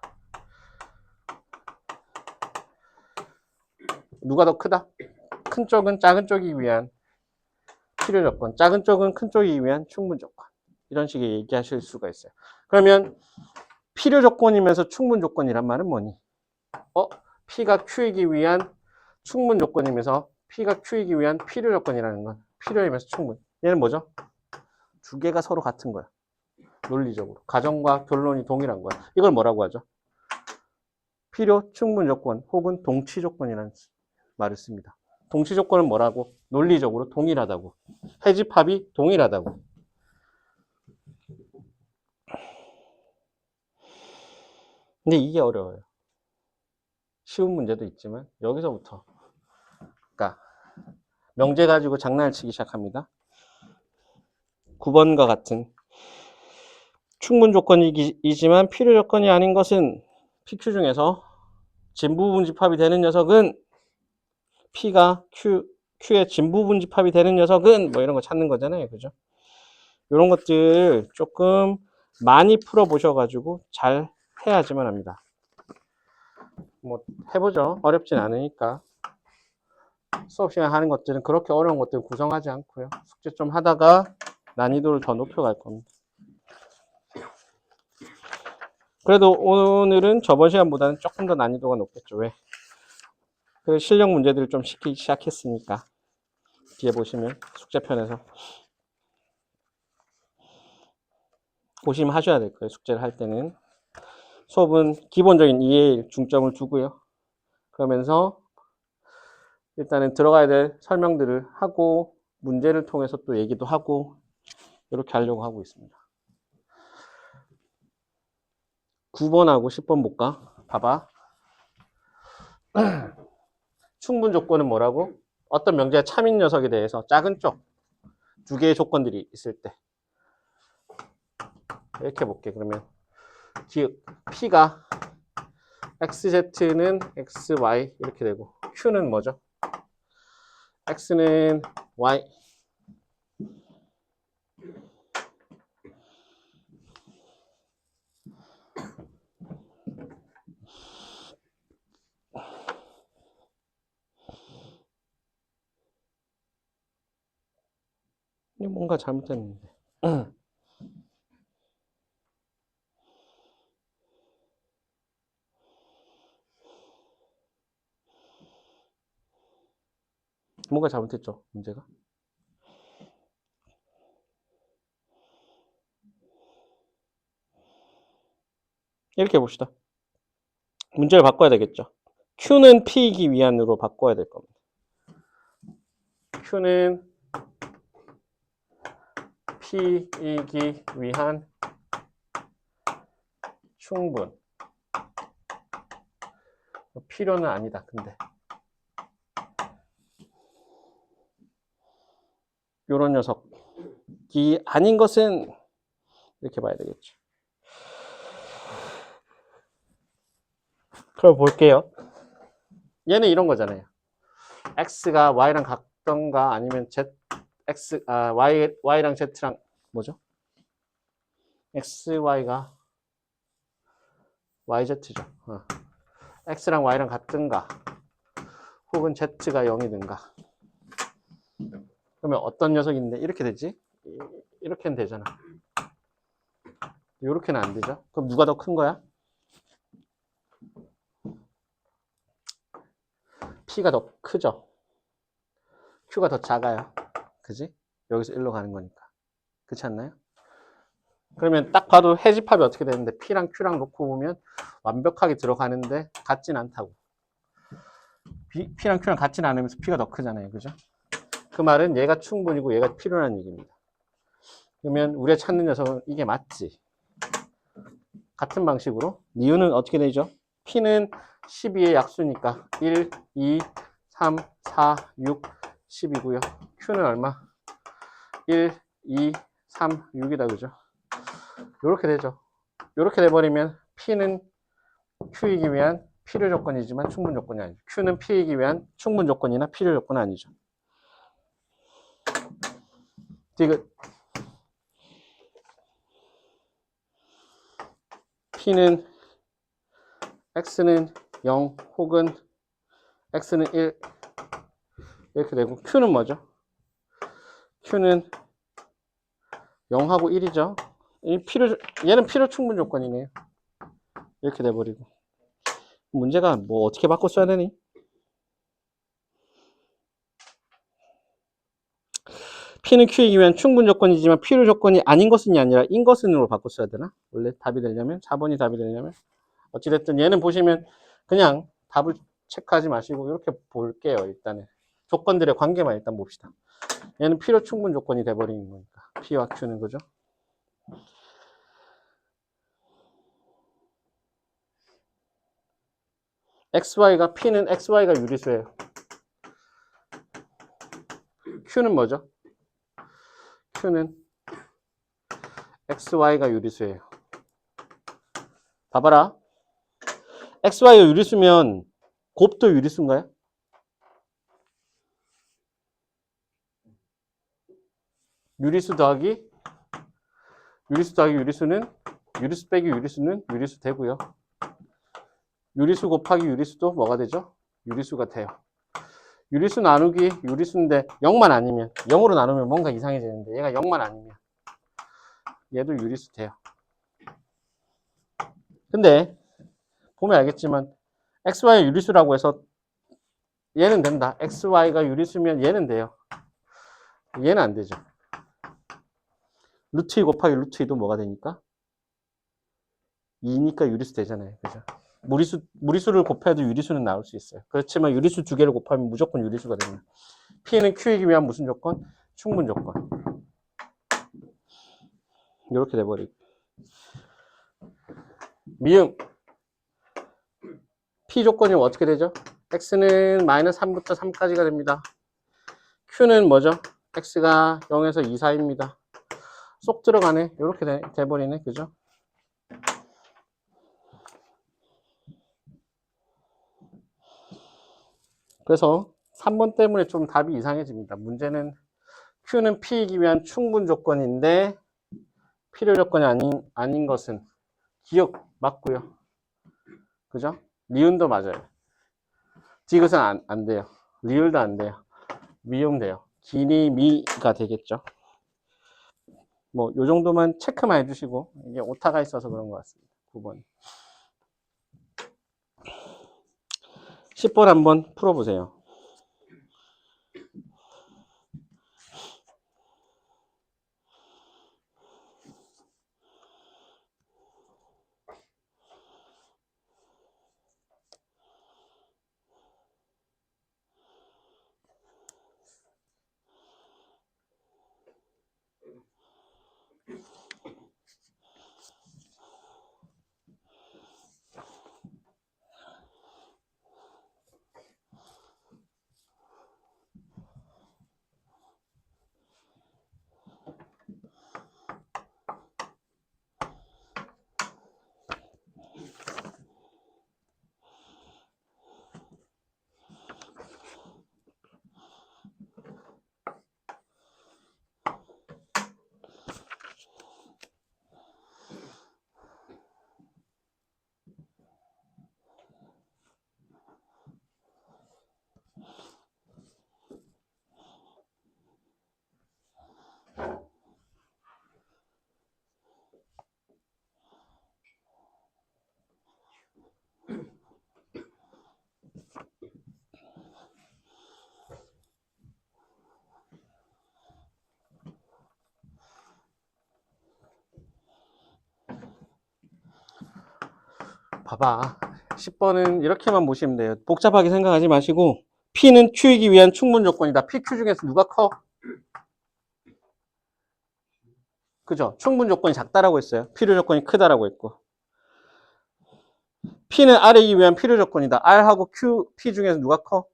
누가 더 크다? 큰 쪽은 작은 쪽이기 위한 필요 조건. 작은 쪽은 큰 쪽이기 위한 충분 조건. 이런 식의 얘기하실 수가 있어요. 그러면 필요 조건이면서 충분 조건이란 말은 뭐니? P가 Q이기 위한 충분 조건이면서 P가 Q이기 위한 필요 조건이라는 건 필요이면서 충분. 얘는 뭐죠? 두 개가 서로 같은 거야. 논리적으로. 가정과 결론이 동일한 거야. 이걸 뭐라고 하죠? 필요 충분 조건 혹은 동치 조건이라는 말을 씁니다. 동치 조건은 뭐라고? 논리적으로 동일하다고. 해집합이 동일하다고. 근데 이게 어려워요. 쉬운 문제도 있지만 여기서부터 그러니까 명제 가지고 장난을 치기 시작합니다. 9번과 같은 충분 조건이지만 필요 조건이 아닌 것은 PQ 중에서 진부분집합이 되는 녀석은 P가 Q의 진부분집합이 되는 녀석은 뭐 이런 거 찾는 거잖아요. 그죠? 이런 것들 조금 많이 풀어보셔가지고 잘 해야지만 합니다. 뭐 해보죠. 어렵진 않으니까. 수업 시간 하는 것들은 그렇게 어려운 것들 구성하지 않고요. 숙제 좀 하다가 난이도를 더 높여갈 겁니다. 그래도 오늘은 저번 시간보다는 조금 더 난이도가 높겠죠. 왜? 그 실력 문제들을 좀 시키기 시작했으니까. 뒤에 보시면 숙제편에서 고심 하셔야 될 거예요. 숙제를 할 때는. 수업은 기본적인 이해에 중점을 두고요. 그러면서 일단은 들어가야 될 설명들을 하고 문제를 통해서 또 얘기도 하고 이렇게 하려고 하고 있습니다. 9번하고 10번 볼까? 봐봐. 충분 조건은 뭐라고? 어떤 명제의 참인 녀석에 대해서 작은 쪽 두 개의 조건들이 있을 때 이렇게 볼게. 그러면 P가 XZ는 XY 이렇게 되고 Q는 뭐죠? X는 Y 뭔가 잘못됐는데 뭔가 잘못했죠 문제가. 이렇게 봅시다. 문제를 바꿔야 되겠죠. Q는 P이기 위한으로 바꿔야 될 겁니다. Q는 P이기 위한 충분. 필요는 아니다. 근데 요런 녀석이 아닌 것은 이렇게 봐야 되겠죠. 그럼 볼게요. 얘는 이런 거잖아요. X가 Y랑 같던가 아니면 Y랑 Z랑 뭐죠? XY가 YZ죠. X랑 Y랑 같든가 혹은 Z가 0이든가 그러면 어떤 녀석인데 이렇게 되지? 이렇게는 되잖아. 이렇게는 안 되죠. 그럼 누가 더 큰 거야? P가 더 크죠. Q가 더 작아요. 그지? 여기서 1로 가는 거니까. 그렇지 않나요? 그러면 딱 봐도 해집합이 어떻게 되는데 P랑 Q랑 놓고 보면 완벽하게 들어가는데 같진 않다고. P랑 Q랑 같진 않으면서 P가 더 크잖아요. 그죠? 그 말은 얘가 충분이고 얘가 필요한 얘기입니다. 그러면 우리가 찾는 녀석은 이게 맞지. 같은 방식으로 이유는 어떻게 되죠? P는 12의 약수니까 1, 2, 3, 4, 6, 10이고요. Q는 얼마? 1, 2, 3, 6이다. 그죠? 이렇게 되죠. 이렇게 돼버리면 P는 Q이기 위한 필요 조건이지만 충분 조건이 아니죠. Q는 P이기 위한 충분 조건이나 필요 조건은 아니죠. 디귿. P는 X는 0 혹은 X는 1 이렇게 되고 Q는 뭐죠? Q는 0하고 1이죠. 얘는 필요 충분 조건이네요. 이렇게 돼버리고 문제가 뭐 어떻게 바꿔 써야 되니? P는 Q이기 위한 충분 조건이지만 필요 조건이 아닌 것은이 아니라 인 것은으로 바꿔 써야 되나? 원래 답이 되려면 4번이 답이 되려면 어찌됐든 얘는 보시면 그냥 답을 체크하지 마시고 이렇게 볼게요. 일단은 조건들의 관계만 일단 봅시다. 얘는 필요 충분 조건이 돼버리는 거니까 P와 Q는 그죠? XY가 P는 XY가 유리수예요. Q는 뭐죠? Q는 XY가 유리수예요. 봐봐라. XY가 유리수면 곱도 유리수인가요? 유리수 더하기 유리수는 유리수 빼기 유리수는 유리수 되고요. 유리수 곱하기 유리수도 뭐가 되죠? 유리수가 돼요. 유리수 나누기 유리수인데 0만 아니면 0으로 나누면 뭔가 이상해지는데 얘가 0만 아니면 얘도 유리수 돼요. 근데 보면 알겠지만 XY가 유리수라고 해서 얘는 된다. XY가 유리수면 얘는 돼요. 얘는 안 되죠. 루트 2 곱하기 루트 2도 뭐가 되니까? 2니까 유리수 되잖아요. 그죠? 무리수를 곱해도 유리수는 나올 수 있어요. 그렇지만 유리수 두 개를 곱하면 무조건 유리수가 됩니다. P는 Q이기 위한 무슨 조건? 충분 조건. 이렇게 돼버리고. 미음. P 조건이 어떻게 되죠? X는 마이너스 3부터 3까지가 됩니다. Q는 뭐죠? X가 0에서 2 사이입니다. 쏙 들어가네. 이렇게 돼버리네. 그죠? 그래서 3번 때문에 좀 답이 이상해집니다. 문제는 Q는 P이기 위한 충분 조건인데 필요 조건이 아닌 것은 기억 맞고요. 그죠? 리은도 맞아요. 디귿은 안 돼요. 리을도 안 돼요. 미음 돼요. 기니미가 되겠죠. 뭐, 요 정도만 체크만 해주시고, 이게 오타가 있어서 그런 것 같습니다. 9번. 10번 한번 풀어보세요. 봐봐. 10번은 이렇게만 보시면 돼요. 복잡하게 생각하지 마시고, P는 Q이기 위한 충분 조건이다. PQ 중에서 누가 커? 그죠? 충분 조건이 작다라고 했어요. 필요 조건이 크다라고 했고. P는 R이기 위한 필요 조건이다. R하고 Q, P 중에서 누가 커?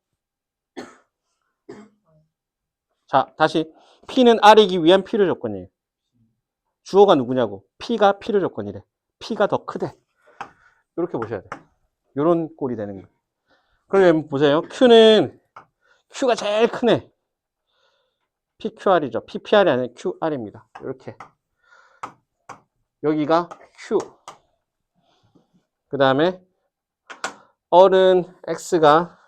자, 다시. P는 R이기 위한 필요 조건이에요. 주어가 누구냐고. P가 필요 조건이래. P가 더 크대. 이렇게 보셔야 돼. 이런 꼴이 되는 거예요. 그러면 보세요. Q가 제일 크네. PQR이죠. PPR이 아니라 QR입니다. 이렇게. 여기가 Q. 그 다음에 R은 X가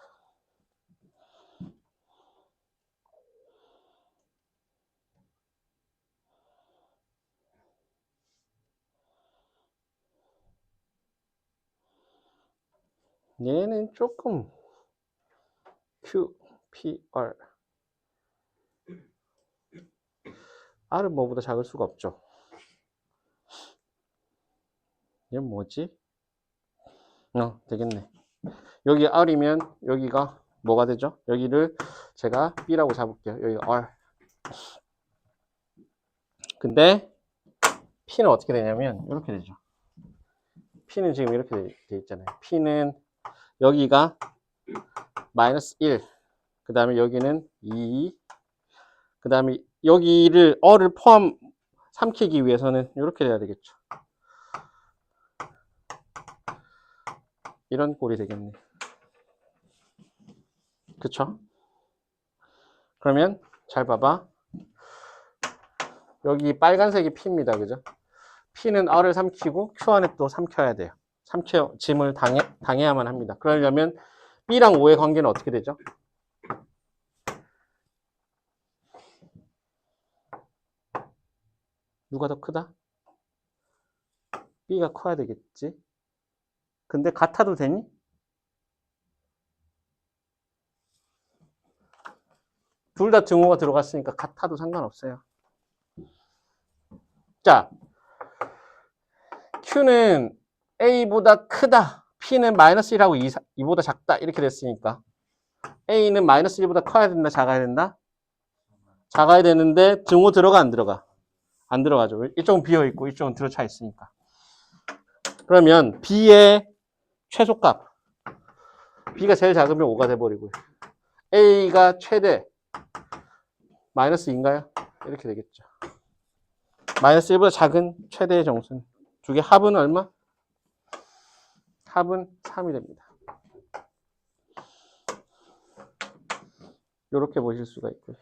얘는 조금 Q, P, R. R은 뭐보다 작을 수가 없죠. 얘는 뭐지? 되겠네. 여기 R이면 여기가 뭐가 되죠? 여기를 제가 B라고 잡을게요. 여기가 R. 근데 P는 어떻게 되냐면 이렇게 되죠. P는 지금 이렇게 돼 있잖아요. P는 여기가 마이너스 1. 그 다음에 여기는 2. 그 다음에 여기를 R을 포함 삼키기 위해서는 이렇게 돼야 되겠죠. 이런 꼴이 되겠네. 그쵸? 그러면 잘 봐봐. 여기 빨간색이 P입니다. 그죠? P는 R을 삼키고 Q 안에 또 삼켜야 돼요. 짐을 당해야만 합니다. 그러려면 B랑 O의 관계는 어떻게 되죠? 누가 더 크다? B가 커야 되겠지? 근데 같아도 되니? 둘 다 증오가 들어갔으니까 같아도 상관없어요. 자, Q는 A보다 크다. P는 마이너스 1하고 2보다 작다. 이렇게 됐으니까 A는 마이너스 1보다 커야 된다. 작아야 된다? 작아야 되는데 증오 들어가 안 들어가? 안 들어가죠. 이쪽은 비어있고 이쪽은 들어차 있으니까. 그러면 B의 최소값. B가 제일 작으면 5가 돼버리고요. A가 최대 마이너스 2인가요? 이렇게 되겠죠. 마이너스 1보다 작은 최대의 정수는 두 개 합은 얼마? 합은 3이 됩니다. 이렇게 보실 수가 있고요.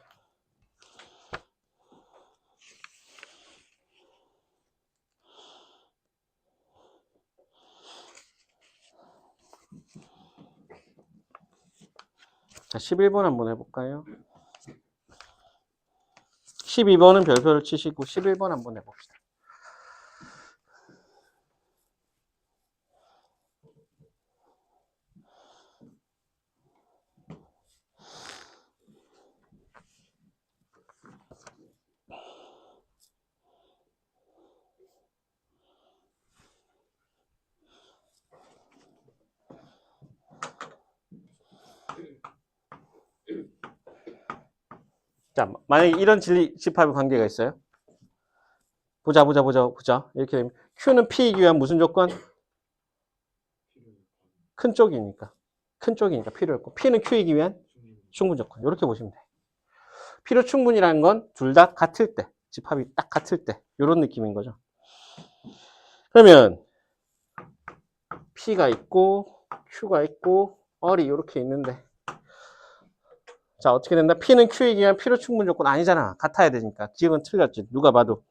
자, 11번 한번 해볼까요? 12번은 별표를 치시고 11번 한번 해봅시다. 자, 만약에 이런 집합의 관계가 있어요. 보자. 이렇게 되면 Q는 P이기 위한 무슨 조건? 큰 쪽이니까 필요 없고 P는 Q이기 위한 충분 조건. 이렇게 보시면 돼요. 필요 충분이라는 건 둘 다 같을 때, 집합이 딱 같을 때 이런 느낌인 거죠. 그러면 P가 있고 Q가 있고 얼이 이렇게 있는데 자 어떻게 된다? P는 Q이기 위한 필요 충분 조건 아니잖아. 같아야 되니까. 기억은 틀렸지. 누가 봐도.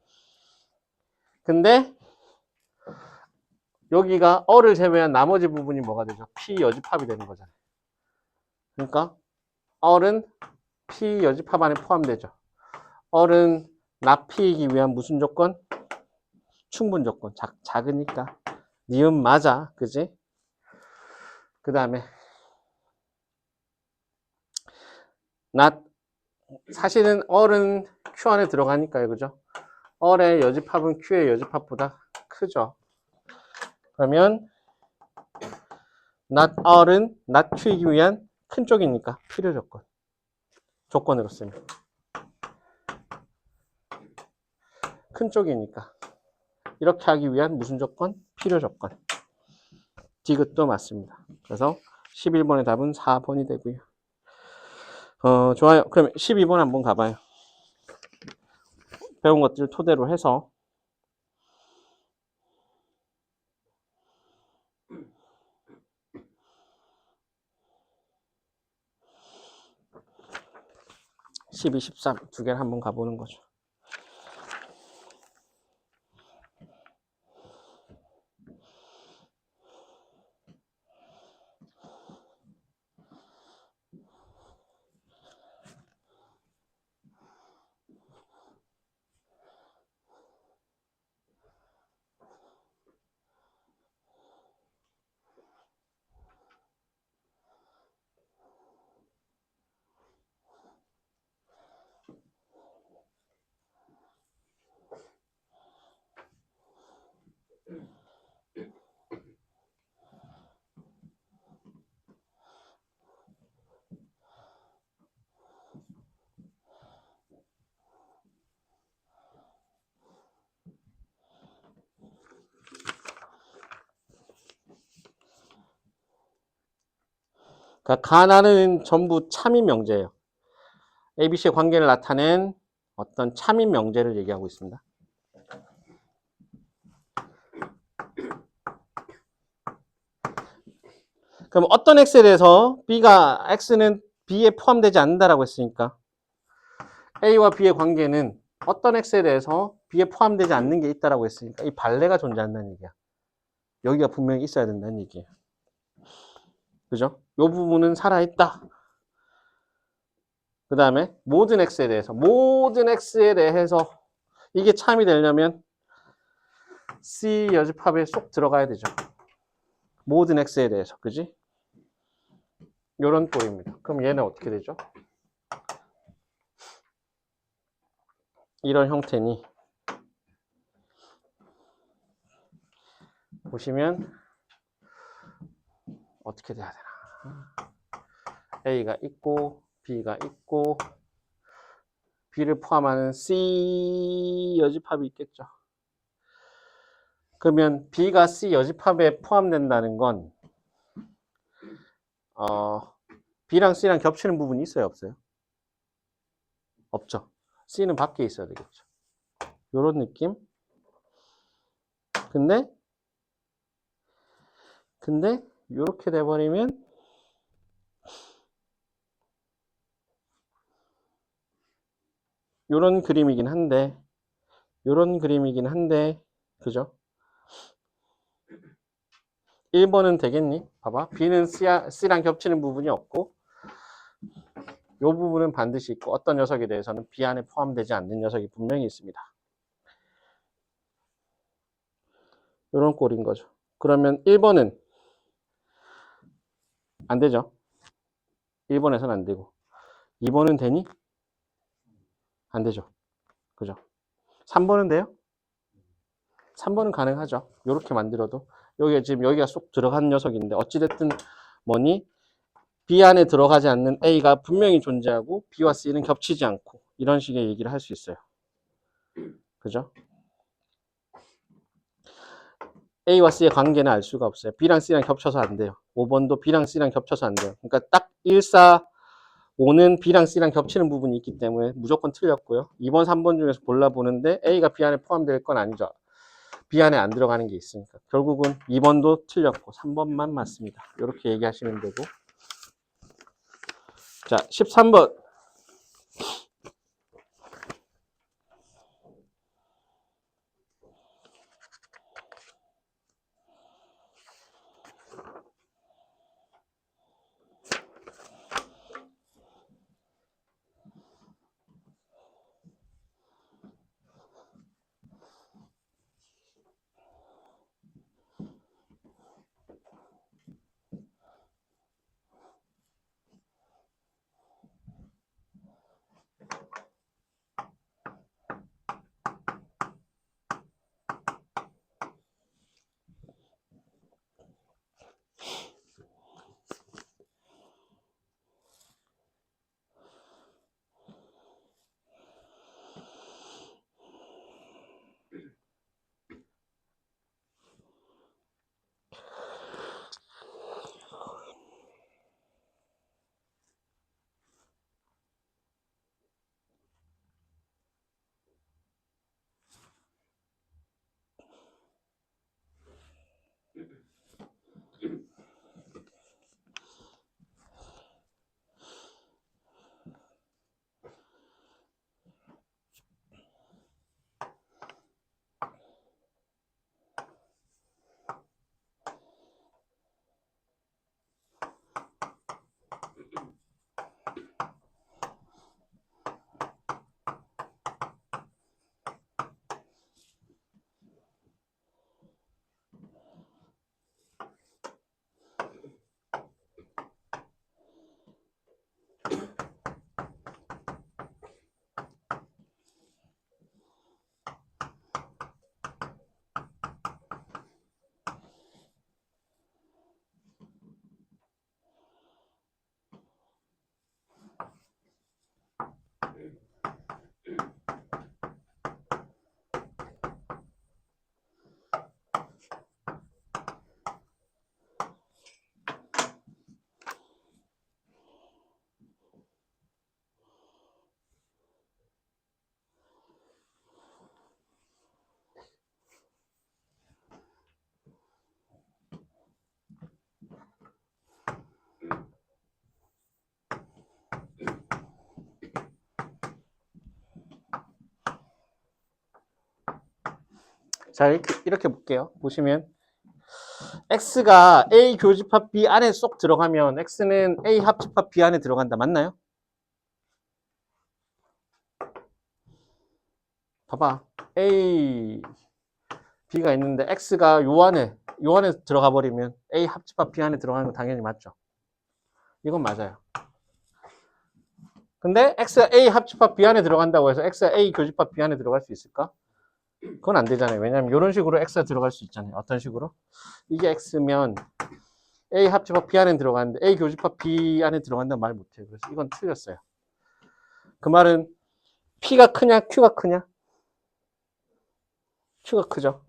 근데 여기가 얼을 제외한 나머지 부분이 뭐가 되죠? P 여집합이 되는 거잖아요. 그러니까 얼은 P 여집합 안에 포함되죠. 얼은 납피이기 위한 무슨 조건? 충분 조건. 작으니까. 니은 맞아. 그지? 그 다음에 사실은 얼은 Q 안에 들어가니까요. 그죠? 얼의 여집합은 Q의 여집합보다 크죠. 그러면 얼은 Q이기 위한 큰 쪽이니까 필요 조건. 조건으로 쓰면. 큰 쪽이니까. 이렇게 하기 위한 무슨 조건? 필요 조건. 디귿도 맞습니다. 그래서 11번의 답은 4번이 되고요. 좋아요. 그럼 12번 한번 가봐요. 배운 것들 토대로 해서 (12, 13) 두 개를 한번 가보는 거죠. 그러니까 가나는 전부 참인 명제예요. ABC의 관계를 나타낸 어떤 참인 명제를 얘기하고 있습니다. 그럼 어떤 X에 대해서 X는 B에 포함되지 않는다라고 했으니까 A와 B의 관계는 어떤 X에 대해서 B에 포함되지 않는 게 있다라고 했으니까 이 발레가 존재한다는 얘기야. 여기가 분명히 있어야 된다는 얘기예요. 그죠? 이 부분은 살아있다. 그 다음에 모든 X에 대해서 이게 참이 되려면 C 여집합에 쏙 들어가야 되죠. 모든 X에 대해서. 그지? 요런 꼴입니다. 그럼 얘는 어떻게 되죠? 이런 형태니 보시면 어떻게 돼야 되나? A가 있고 B가 있고 B를 포함하는 C 여집합이 있겠죠. 그러면 B가 C 여집합에 포함된다는 건 B랑 C랑 겹치는 부분이 있어요, 없어요? 없죠. C는 밖에 있어야 되겠죠. 요런 느낌. 근데 요렇게 돼버리면 요런 그림이긴 한데 그죠? 1번은 되겠니? 봐봐. B는 C랑 겹치는 부분이 없고 요 부분은 반드시 있고 어떤 녀석에 대해서는 B 안에 포함되지 않는 녀석이 분명히 있습니다. 요런 꼴인 거죠. 그러면 1번은 안 되죠. 1번에서는 안 되고 2번은 되니? 안 되죠. 그죠? 3번은 돼요? 3번은 가능하죠. 요렇게 만들어도 여기가 쏙 들어간 녀석인데 어찌됐든 뭐니? B 안에 들어가지 않는 A가 분명히 존재하고 B와 C는 겹치지 않고 이런 식의 얘기를 할 수 있어요. 그죠? A와 C의 관계는 알 수가 없어요. B랑 C랑 겹쳐서 안 돼요. 5번도 B랑 C랑 겹쳐서 안 돼요. 그러니까 딱 1, 4, 5는 B랑 C랑 겹치는 부분이 있기 때문에 무조건 틀렸고요. 2번, 3번 중에서 골라보는데 A가 B 안에 포함될 건 아니죠. B 안에 안 들어가는 게 있으니까. 결국은 2번도 틀렸고 3번만 맞습니다. 이렇게 얘기하시면 되고. 자, 13번. 자, 이렇게 볼게요. 보시면 X가 A 교집합 B 안에 쏙 들어가면 X는 A 합집합 B 안에 들어간다. 맞나요? 봐봐. A, B가 있는데 X가 요 안에 들어가 버리면 A 합집합 B 안에 들어가는 건 당연히 맞죠. 이건 맞아요. 근데 X가 A 합집합 B 안에 들어간다고 해서 X가 A 교집합 B 안에 들어갈 수 있을까? 그건 안 되잖아요. 왜냐면 이런 식으로 X가 들어갈 수 있잖아요. 어떤 식으로? 이게 X면 A 합집합 B 안에 들어가는데 A 교집합 B 안에 들어간다는 말 못해요. 그래서 이건 틀렸어요. 그 말은 P가 크냐 Q가 크냐? Q가 크죠.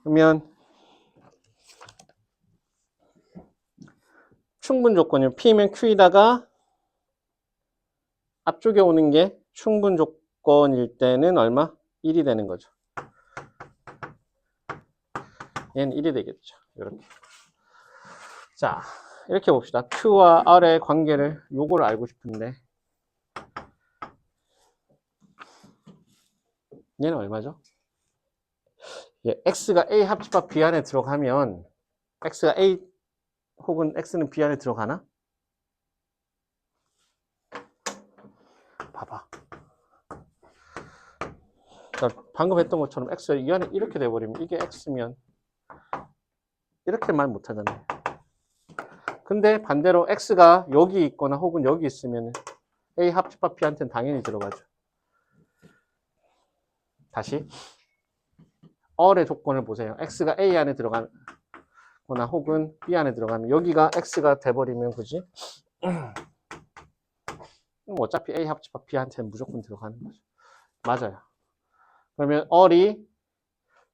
그러면 충분 조건이요. P면 Q에다가 앞쪽에 오는 게 충분 조건일 때는 얼마? 1이 되는 거죠. 얘는 1이 되겠죠. 이렇게. 자, 이렇게 봅시다. Q와 R의 관계를 요거를 알고 싶은데 얘는 얼마죠? 예, X가 A 합집합 B 안에 들어가면 X가 A 혹은 X는 B 안에 들어가나? 봐봐. 그러니까 방금 했던 것처럼 X가 이 안에 이렇게 돼버리면 이게 X면 이렇게 말 못하잖아요. 근데 반대로 X가 여기 있거나 혹은 여기 있으면 A 합집합 B한테는 당연히 들어가죠. 다시 R의 조건을 보세요. X가 A 안에 들어가거나 혹은 B 안에 들어가면 여기가 X가 돼버리면 그지? 어차피 A 합집합 B한테는 무조건 들어가는 거죠. 맞아요. 그러면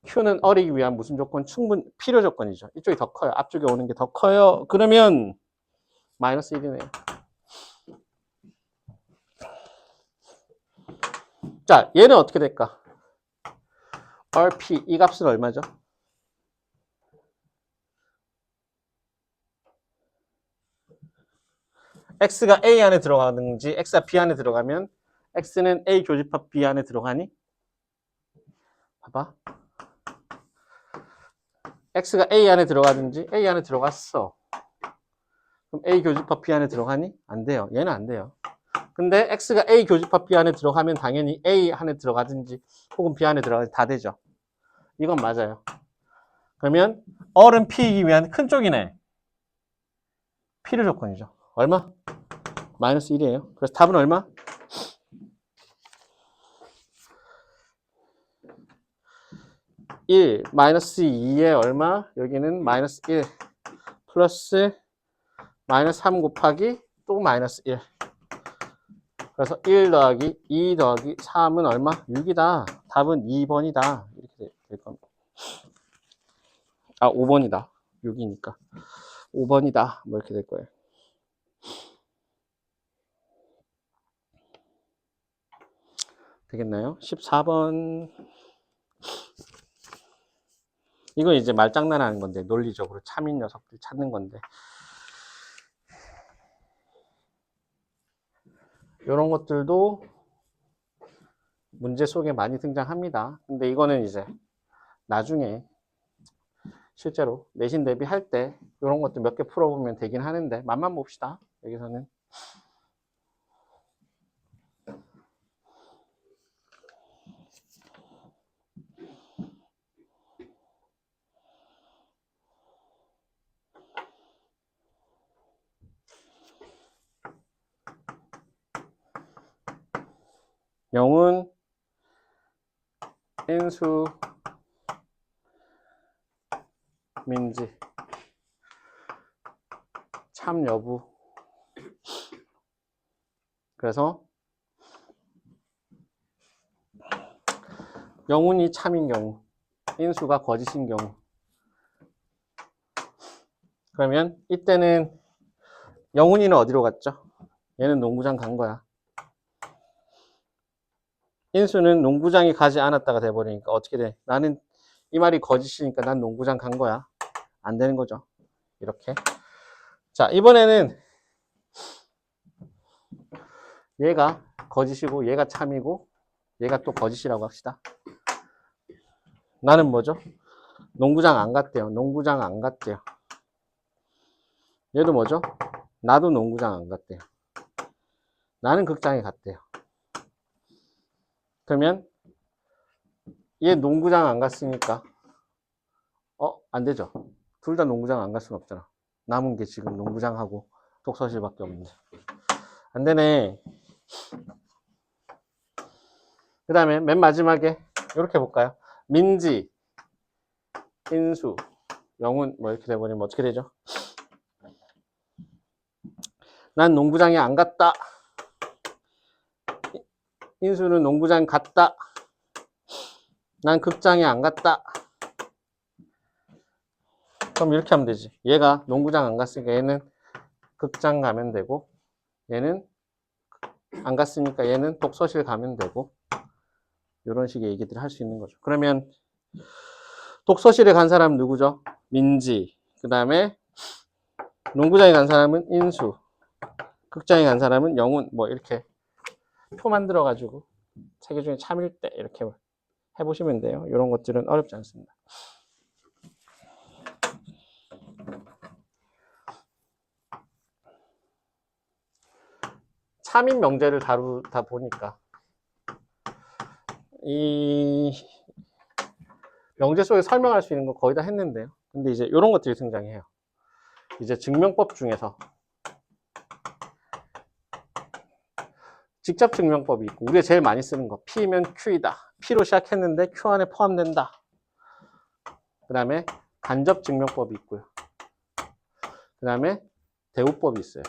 Q는 R이기 위한 무슨 조건? 필요 조건이죠. 이쪽이 더 커요. 앞쪽에 오는 게 더 커요. 그러면 마이너스 1이네요. 자, 얘는 어떻게 될까? RP, 이 값은 얼마죠? X가 A 안에 들어가는지 X가 B 안에 들어가면 X는 A 교집합 B 안에 들어가니? 봐봐. X가 A 안에 들어가든지 A 안에 들어갔어. 그럼 A 교집합 B 안에 들어가니? 안 돼요. 얘는 안 돼요. 근데 X가 A 교집합 B 안에 들어가면 당연히 A 안에 들어가든지 혹은 B 안에 들어가든지 다 되죠. 이건 맞아요. 그러면 R은 P이기 위한 큰 쪽이네. 필요 조건이죠. 얼마? 마이너스 1이에요. 그래서 답은 얼마? 1, 마이너스 2에 얼마? 여기는 마이너스 1 플러스 마이너스 3 곱하기 또 마이너스 1. 그래서 1 더하기 2 더하기 3은 얼마? 6이다. 답은 2번이다. 이렇게 될 겁니다. 아, 5번이다. 6이니까. 5번이다. 뭐 이렇게 될 거예요. 되겠나요? 14번. 이거 이제 말장난하는 건데, 논리적으로 참인 녀석들 찾는 건데. 이런 것들도 문제 속에 많이 등장합니다. 근데 이거는 이제 나중에 실제로 내신 대비할 때 이런 것들 몇 개 풀어보면 되긴 하는데 맛만 봅시다. 여기서는. 영은 인수 민지 참 여부. 그래서 영훈이 참인 경우, 인수가 거짓인 경우. 그러면 이때는 영훈이는 어디로 갔죠? 얘는 농구장 간 거야. 인수는 농구장에 가지 않았다가 돼버리니까 어떻게 돼? 나는 이 말이 거짓이니까 난 농구장 간 거야. 안 되는 거죠. 이렇게. 자, 이번에는 얘가 거짓이고 얘가 참이고 얘가 또 거짓이라고 합시다. 나는 뭐죠? 농구장 안 갔대요. 농구장 안 갔대요. 얘도 뭐죠? 나도 농구장 안 갔대요. 나는 극장에 갔대요. 그러면 얘 농구장 안 갔으니까 안 되죠. 둘 다 농구장 안 갈 수는 없잖아. 남은 게 지금 농구장하고 독서실밖에 없는데. 안 되네. 그 다음에 맨 마지막에 이렇게 볼까요? 민지, 인수, 영훈 뭐 이렇게 돼버리면 어떻게 되죠? 난 농구장에 안 갔다. 인수는 농구장 갔다. 난 극장에 안 갔다. 그럼 이렇게 하면 되지. 얘가 농구장 안 갔으니까 얘는 극장 가면 되고, 얘는 안 갔으니까 얘는 독서실 가면 되고, 이런 식의 얘기들을 할 수 있는 거죠. 그러면 독서실에 간 사람은 누구죠? 민지. 그 다음에 농구장에 간 사람은 인수. 극장에 간 사람은 영훈. 뭐 이렇게 표 만들어가지고 세계 중에 참일 때 이렇게 해보시면 돼요. 이런 것들은 어렵지 않습니다. 참인 명제를 다루다 보니까 이 명제 속에 설명할 수 있는 거 거의 다 했는데요. 근데 이제 이런 것들이 등장해요. 이제 증명법 중에서 직접 증명법이 있고, 우리가 제일 많이 쓰는 거 P면 Q이다. P로 시작했는데 Q 안에 포함된다. 그 다음에 간접 증명법이 있고요. 그 다음에 대우법이 있어요.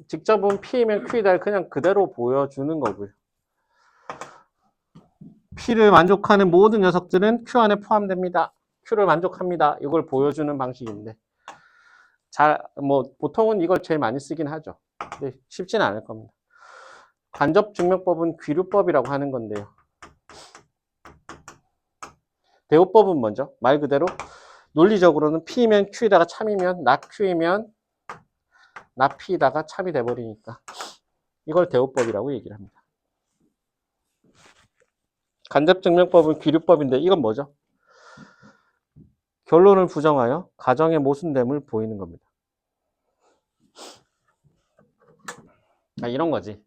직접은 P면 Q이다를 그냥 그대로 보여주는 거고요. P를 만족하는 모든 녀석들은 Q 안에 포함됩니다. Q를 만족합니다. 이걸 보여주는 방식인데, 보통은 이걸 제일 많이 쓰긴 하죠. 근데 쉽지는 않을 겁니다. 간접 증명법은 귀류법이라고 하는 건데요. 대우법은 먼저 말 그대로 논리적으로는 P면 Q이다가 참이면 not Q이면 not P이다가 참이 돼버리니까 이걸 대우법이라고 얘기를 합니다. 간접 증명법은 귀류법인데 이건 뭐죠? 결론을 부정하여 가정의 모순됨을 보이는 겁니다. 이런 거지.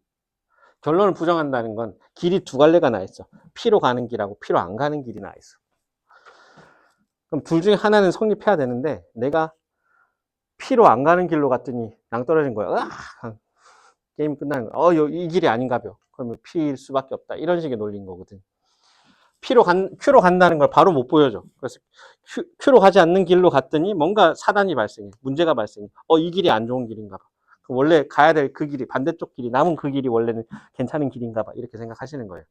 결론을 부정한다는 건 길이 두 갈래가 나 있어. P로 가는 길하고 P로 안 가는 길이 나 있어. 그럼 둘 중에 하나는 성립해야 되는데 내가 P로 안 가는 길로 갔더니 낭떨어진 거야. 으악! 게임 끝나는 거야. 이 길이 아닌가벼. 그러면 P일 수밖에 없다. 이런 식의 논리인 거거든. Q로 간다는 걸 바로 못 보여줘. 그래서 Q로 가지 않는 길로 갔더니 뭔가 사단이 발생해. 문제가 발생해. 이 길이 안 좋은 길인가 봐. 원래 가야 될 그 길이, 반대쪽 길이, 남은 그 길이 원래는 괜찮은 길인가 봐. 이렇게 생각하시는 거예요.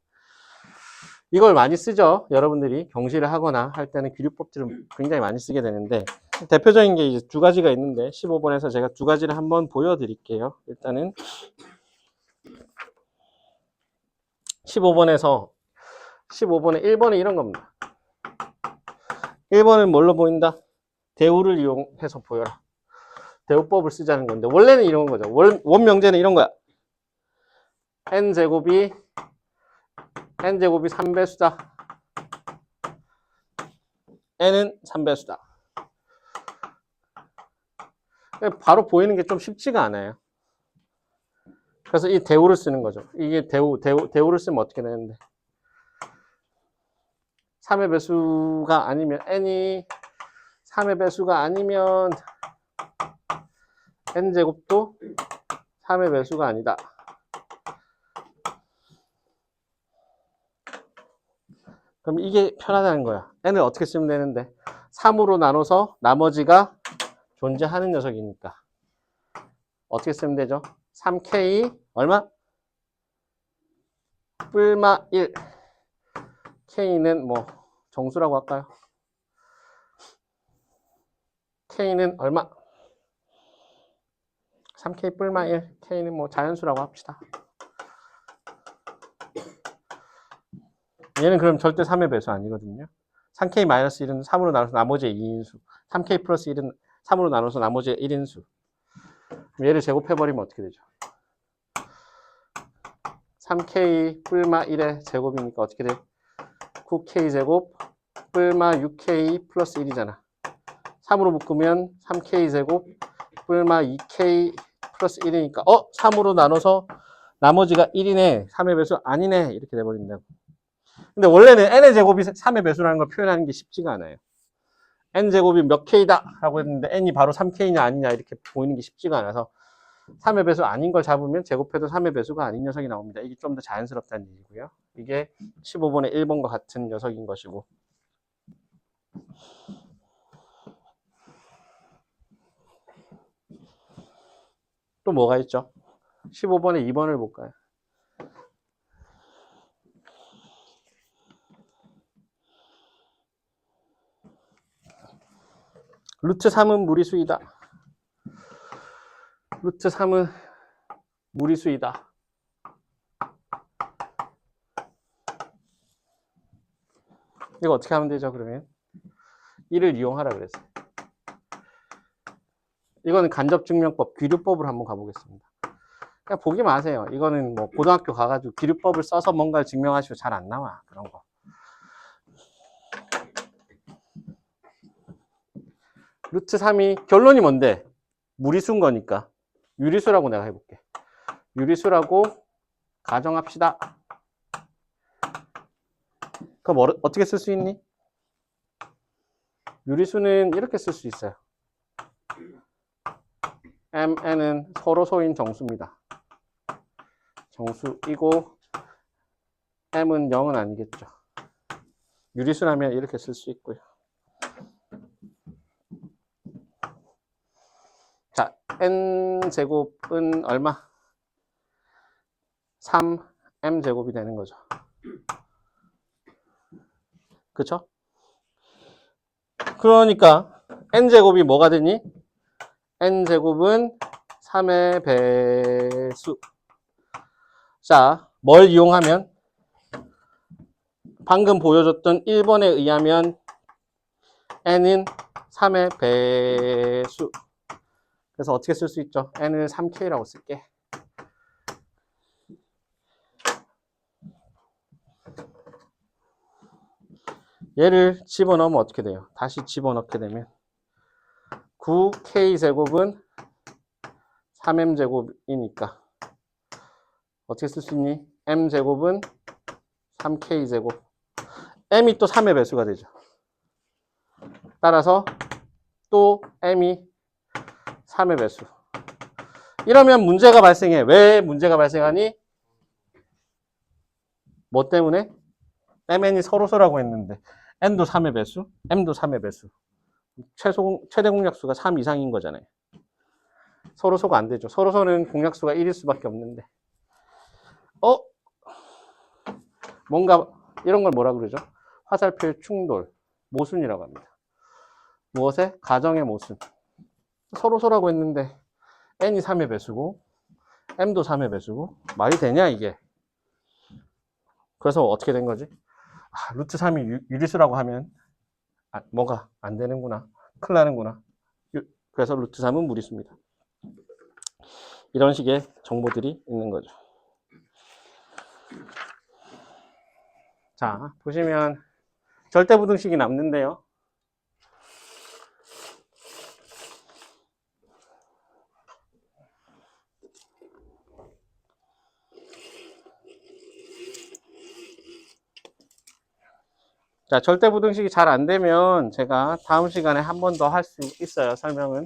이걸 많이 쓰죠. 여러분들이 경시를 하거나 할 때는 귀류법들을 굉장히 많이 쓰게 되는데, 대표적인 게 이제 두 가지가 있는데 15번에서 제가 두 가지를 한번 보여드릴게요. 일단은 15번에 1번에 이런 겁니다. 1번은 뭘로 보인다? 대우를 이용해서 보여라. 대우법을 쓰자는 건데, 원래는 이런 거죠. 원명제는 이런 거야. n제곱이 3배수다. n은 3배수다. 바로 보이는 게 좀 쉽지가 않아요. 그래서 이 대우를 쓰는 거죠. 이게 대우를 쓰면 어떻게 되는데? 3의 배수가 아니면, n이 3의 배수가 아니면 n제곱도 3의 배수가 아니다. 그럼 이게 편하다는 거야. n을 어떻게 쓰면 되는데? 3으로 나눠서 나머지가 존재하는 녀석이니까. 어떻게 쓰면 되죠? 3k 얼마? 뿔마 1. k는 뭐 정수라고 할까요? k는 얼마? 3k 뿔마 1. k는 뭐 자연수라고 합시다. 얘는 그럼 절대 3의 배수 아니거든요. 3k-1은 3으로 나눠서 나머지의 2인수. 3k 플러스 1은 3으로 나눠서 나머지의 1인수. 얘를 제곱해버리면 어떻게 되죠? 3k 뿔마 1의 제곱이니까 어떻게 돼? 9k 제곱 뿔마 6k 플러스 1이잖아. 3으로 묶으면 3k 제곱 뿔마 2k 플러스 1이니까 3으로 나눠서 나머지가 1이네. 3의 배수 아니네. 이렇게 돼버린다고. 근데 원래는 n의 제곱이 3의 배수라는 걸 표현하는 게 쉽지가 않아요. n제곱이 몇 k다 라고 했는데 n이 바로 3k냐 아니냐 이렇게 보이는 게 쉽지가 않아서 3의 배수 아닌 걸 잡으면 제곱해도 3의 배수가 아닌 녀석이 나옵니다. 이게 좀 더 자연스럽다는 얘기고요. 이게 15번의 1번과 같은 녀석인 것이고, 또 뭐가 있죠? 15번의 2번을 볼까요? 루트 3은 무리수이다. 루트 3은 무리수이다. 이거 어떻게 하면 되죠, 그러면? 이를 이용하라 그랬어요. 이거는 간접증명법, 귀류법으로 한번 가보겠습니다. 그냥 보기 마세요. 이거는 뭐 고등학교 가가지고 귀류법을 써서 뭔가를 증명하시고 잘 안 나와. 그런 거. 루트 3이 결론이 뭔데? 무리수인 거니까. 유리수라고 내가 해볼게. 유리수라고 가정합시다. 그럼 어떻게 쓸 수 있니? 유리수는 이렇게 쓸 수 있어요. mn은 서로소인 정수입니다. 정수이고 m은 0은 아니겠죠. 유리수라면 이렇게 쓸 수 있고요. 자, n제곱은 얼마? 3m제곱이 되는 거죠. 그쵸? 그러니까 n제곱이 뭐가 되니? n제곱은 3의 배수. 자, 뭘 이용하면? 방금 보여줬던 1번에 의하면 n은 3의 배수. 그래서 어떻게 쓸 수 있죠? n을 3k라고 쓸게. 얘를 집어넣으면 어떻게 돼요? 다시 집어넣게 되면 9k제곱은 3m제곱이니까 어떻게 쓸 수 있니? m제곱은 3k제곱. m이 또 3의 배수가 되죠. 따라서 또 m이 3의 배수. 이러면 문제가 발생해. 왜 문제가 발생하니? 뭐 때문에? mn이 서로소라고 했는데 n도 3의 배수, m도 3의 배수. 최대 공약수가 3 이상인 거잖아요. 서로소가 안 되죠. 서로소는 공약수가 1일 수밖에 없는데. 뭔가 이런 걸 뭐라 그러죠? 화살표의 충돌, 모순이라고 합니다. 무엇에? 가정의 모순. 서로소라고 했는데 n이 3의 배수고 m도 3의 배수고 말이 되냐 이게. 그래서 어떻게 된 거지? 루트 3이 유리수라고 하면 뭐가 안 되는구나. 큰일 나는구나. 그래서 루트 3은 무리수입니다. 이런 식의 정보들이 있는 거죠. 자, 보시면 절대부등식이 남는데요. 자, 절대부등식이 잘 안 되면 제가 다음 시간에 한 번 더 할 수 있어요. 설명은.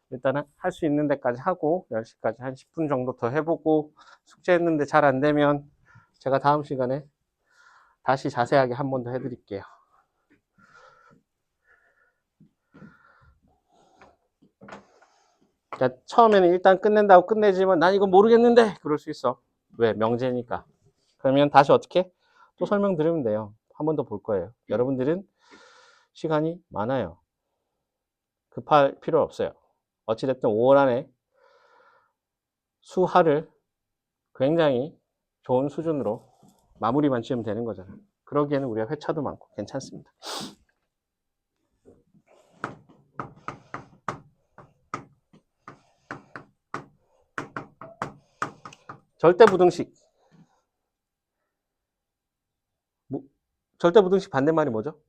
일단은 할 수 있는 데까지 하고 10시까지 한 10분 정도 더 해보고 숙제했는데 잘 안 되면 제가 다음 시간에 다시 자세하게 한 번 더 해드릴게요. 그러니까 처음에는 일단 끝낸다고 끝내지만 난 이거 모르겠는데 그럴 수 있어. 왜? 명제니까. 그러면 다시 어떻게? 또 설명드리면 돼요. 한 번 더 볼 거예요. 여러분들은 시간이 많아요. 급할 필요 없어요. 어찌됐든 5월 안에 수하를 굉장히 좋은 수준으로 마무리만 지으면 되는 거잖아요. 그러기에는 우리가 회차도 많고 괜찮습니다. 절대부등식. 절대부등식 반대말이 뭐죠?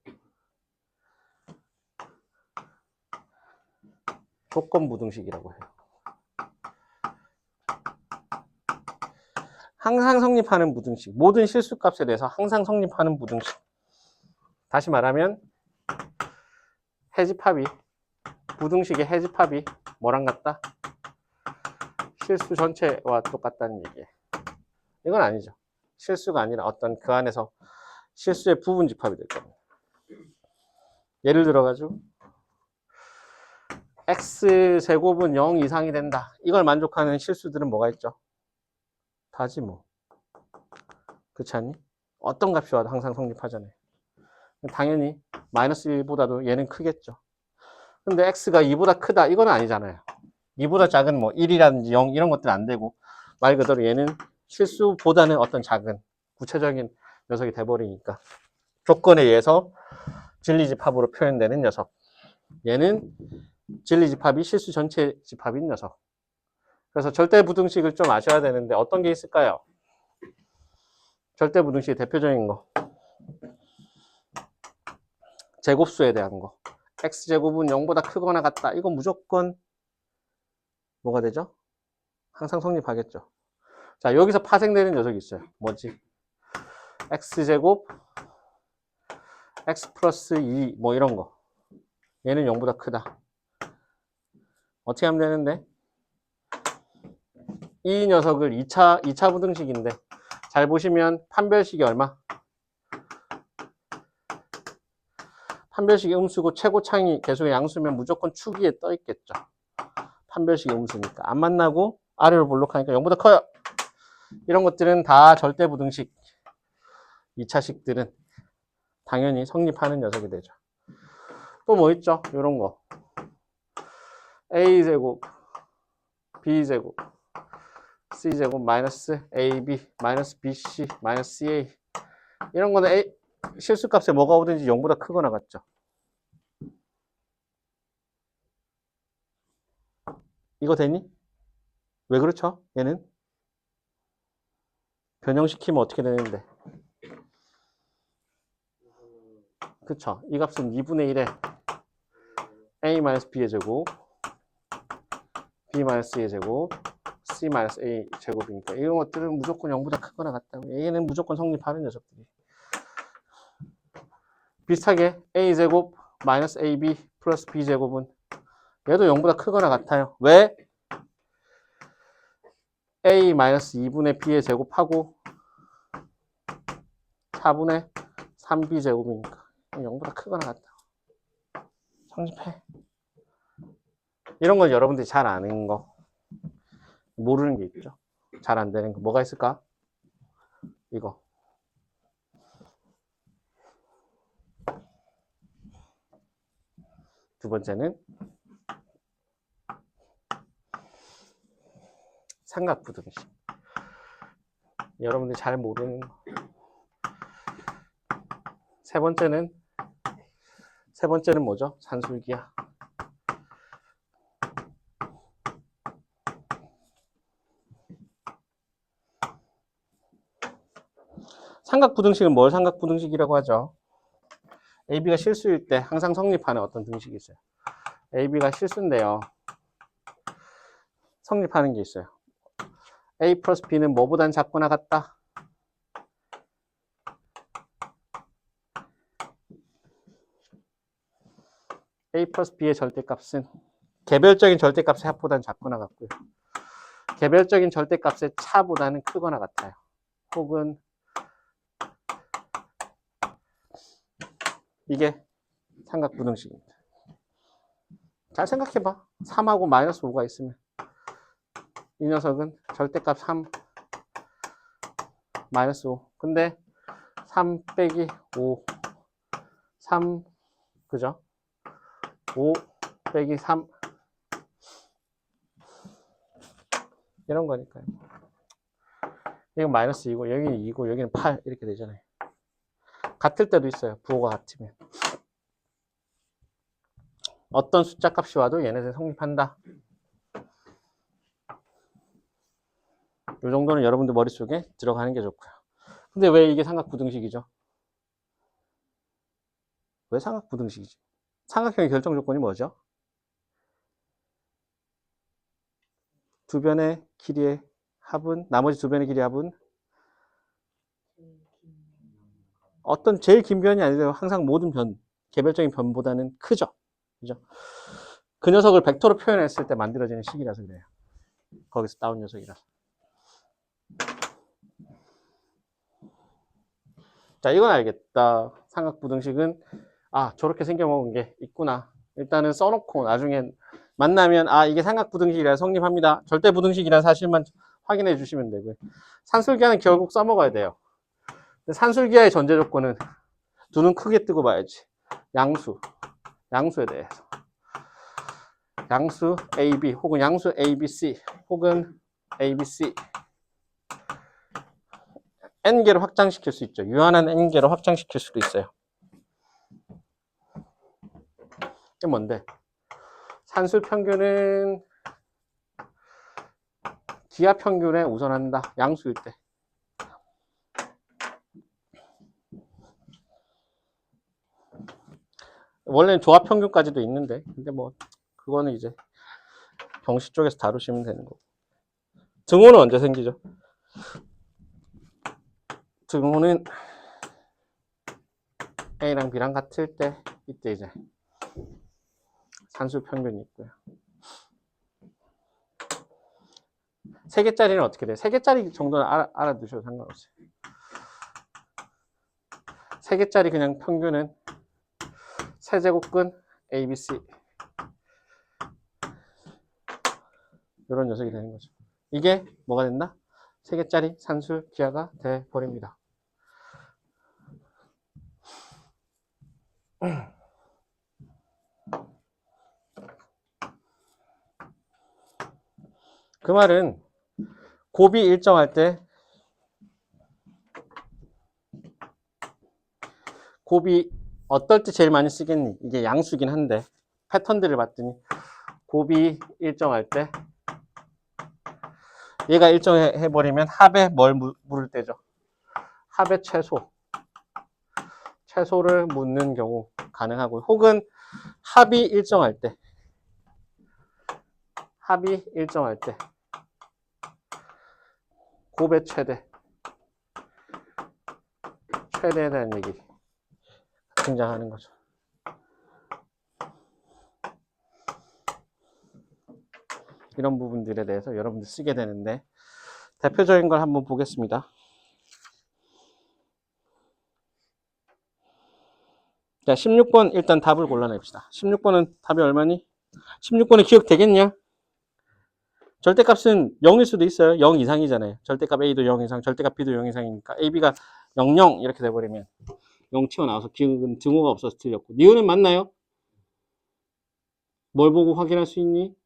조건부등식이라고 해요. 항상 성립하는 부등식. 모든 실수값에 대해서 항상 성립하는 부등식. 다시 말하면 해집합이, 부등식의 해집합이 뭐랑 같다? 실수 전체와 똑같다는 얘기예요. 이건 아니죠. 실수가 아니라 어떤 그 안에서 실수의 부분 집합이 될 겁니다. 예를 들어가지고 x제곱은 0 이상이 된다. 이걸 만족하는 실수들은 뭐가 있죠? 다지 뭐. 그렇지 않니? 어떤 값이 와도 항상 성립하잖아요. 당연히 마이너스 1보다도 얘는 크겠죠. 근데 x가 2보다 크다. 이건 아니잖아요. 2보다 작은 뭐 1이라든지 0 이런 것들은 안 되고 말 그대로 얘는 실수보다는 어떤 작은 구체적인 녀석이 돼버리니까 조건에 의해서 진리집합으로 표현되는 녀석. 얘는 진리집합이 실수 전체 집합인 녀석. 그래서 절대부등식을 좀 아셔야 되는데 어떤 게 있을까요? 절대부등식의 대표적인 거. 제곱수에 대한 거. x제곱은 0보다 크거나 같다. 이건 무조건 뭐가 되죠? 항상 성립하겠죠. 자, 여기서 파생되는 녀석이 있어요. 뭐지? x제곱, x 플러스 2, 뭐 이런 거. 얘는 0보다 크다. 어떻게 하면 되는데? 이 녀석을 2차 부등식인데, 잘 보시면 판별식이 얼마? 판별식이 음수고 최고창이 계속의 양수면 무조건 축 위에 떠 있겠죠. 판별식이 음수니까. 안 만나고 아래로 볼록하니까 0보다 커요. 이런 것들은 다 절대부등식 2차식들은 당연히 성립하는 녀석이 되죠. 또 뭐 있죠? 이런 거. a제곱, b제곱, c제곱, 마이너스 ab, 마이너스 bc, 마이너스 ca. 이런 거는 실수값에 뭐가 오든지 0보다 크거나 같죠. 이거 되니? 왜 그렇죠? 얘는? 변형시키면 어떻게 되는데? 그쵸? 이 값은 2분의 1에 a-b의 제곱, b-c의 제곱, c-a 제곱이니까 이런 것들은 무조건 0보다 크거나 같다. 얘는 무조건 성립하는 녀석들이. 비슷하게 a제곱 마이너스 ab 플러스 b제곱은 얘도 0보다 크거나 같아요. 왜? a 마이너스 2분의 b의 제곱하고 4분의 3b 제곱이니까 0보다 크거나 같다. 성립해. 이런 건 여러분들이 잘 아는 거. 모르는 게 있죠. 잘 안 되는 거. 뭐가 있을까? 이거. 두 번째는 삼각부등식. 여러분들이 잘 모르는 거. 세 번째는 뭐죠? 산술기야. 삼각부등식은 뭘 삼각부등식이라고 하죠? AB가 실수일 때 항상 성립하는 어떤 등식이 있어요. AB가 실수인데요. 성립하는 게 있어요. A 플러스 B는 뭐보단 작거나 같다? A 플러스 B의 절대값은 개별적인 절대값의 합보다는 작거나 같고요. 개별적인 절대값의 차보다는 크거나 같아요. 혹은 이게 삼각부등식입니다. 잘 생각해봐. 3하고 마이너스 5가 있으면 이 녀석은 절대값 3 마이너스 5. 근데 3 빼기 5 3 그죠? 5 빼기 3 이런 거니까요. 이건 마이너스 2고 여기는 2고 여기는 8 이렇게 되잖아요. 같을 때도 있어요. 부호가 같으면. 어떤 숫자 값이 와도 얘네들 성립한다. 이 정도는 여러분들 머릿속에 들어가는 게 좋고요. 근데 왜 이게 삼각부등식이죠? 왜 삼각부등식이지? 삼각형의 결정 조건이 뭐죠? 두 변의 길이의 합은, 나머지 두 변의 길이의 합은 어떤 제일 긴 변이 아니더라도 항상 모든 변, 개별적인 변보다는 크죠. 그죠? 그 녀석을 벡터로 표현했을 때 만들어지는 식이라서 그래요. 거기서 따온 녀석이라서. 자, 이건 알겠다. 삼각부등식은 저렇게 생겨먹은 게 있구나. 일단은 써놓고 나중에 만나면 이게 삼각부등식이라 성립합니다. 절대부등식이라는 사실만 확인해 주시면 되고요. 산술기하는 결국 써먹어야 돼요. 산술기하의 전제 조건은 눈은 크게 뜨고 봐야지. 양수에 대해서. 양수 AB 혹은 양수 ABC 혹은 ABC n개로 확장시킬 수 있죠. 유한한 n개로 확장시킬 수도 있어요. 이게 뭔데? 산술 평균은 기하 평균에 우선한다. 양수일 때. 원래는 조합 평균까지도 있는데, 근데 뭐 그거는 이제 정시 쪽에서 다루시면 되는 거고. 등호는 언제 생기죠? 등호는 A랑 B랑 같을 때 이때 이제 산술 평균이 있고요. 3개짜리는 어떻게 돼요? 3개짜리 정도는 알아두셔도 상관없어요. 3개짜리 그냥 평균은 세제곱근 ABC 이런 녀석이 되는 거죠. 이게 뭐가 된다? 3개짜리 산술 기하가 돼 버립니다. 그 말은 곱이 일정할 때 곱이 어떨 때 제일 많이 쓰겠니? 이게 양수긴 한데 패턴들을 봤더니 곱이 일정할 때 얘가 일정해버리면 합에 뭘 물을 때죠? 합의 채소를 묻는 경우 가능하고 혹은 합이 일정할 때 곱의 최대에 대한 얘기 등장하는 거죠. 이런 부분들에 대해서 여러분들 쓰게 되는데 대표적인 걸 한번 보겠습니다. 자, 16번 일단 답을 골라냅시다. 16번은 답이 얼마니? 16번에 기억되겠냐? 절대값은 0일 수도 있어요. 0 이상이잖아요. 절대값 A도 0 이상, 절대값 B도 0 이상이니까 AB가 00 이렇게 돼버리면 0 튀어나와서 기억은 등호가 없어서 틀렸고. 니은은 맞나요? 뭘 보고 확인할 수 있니?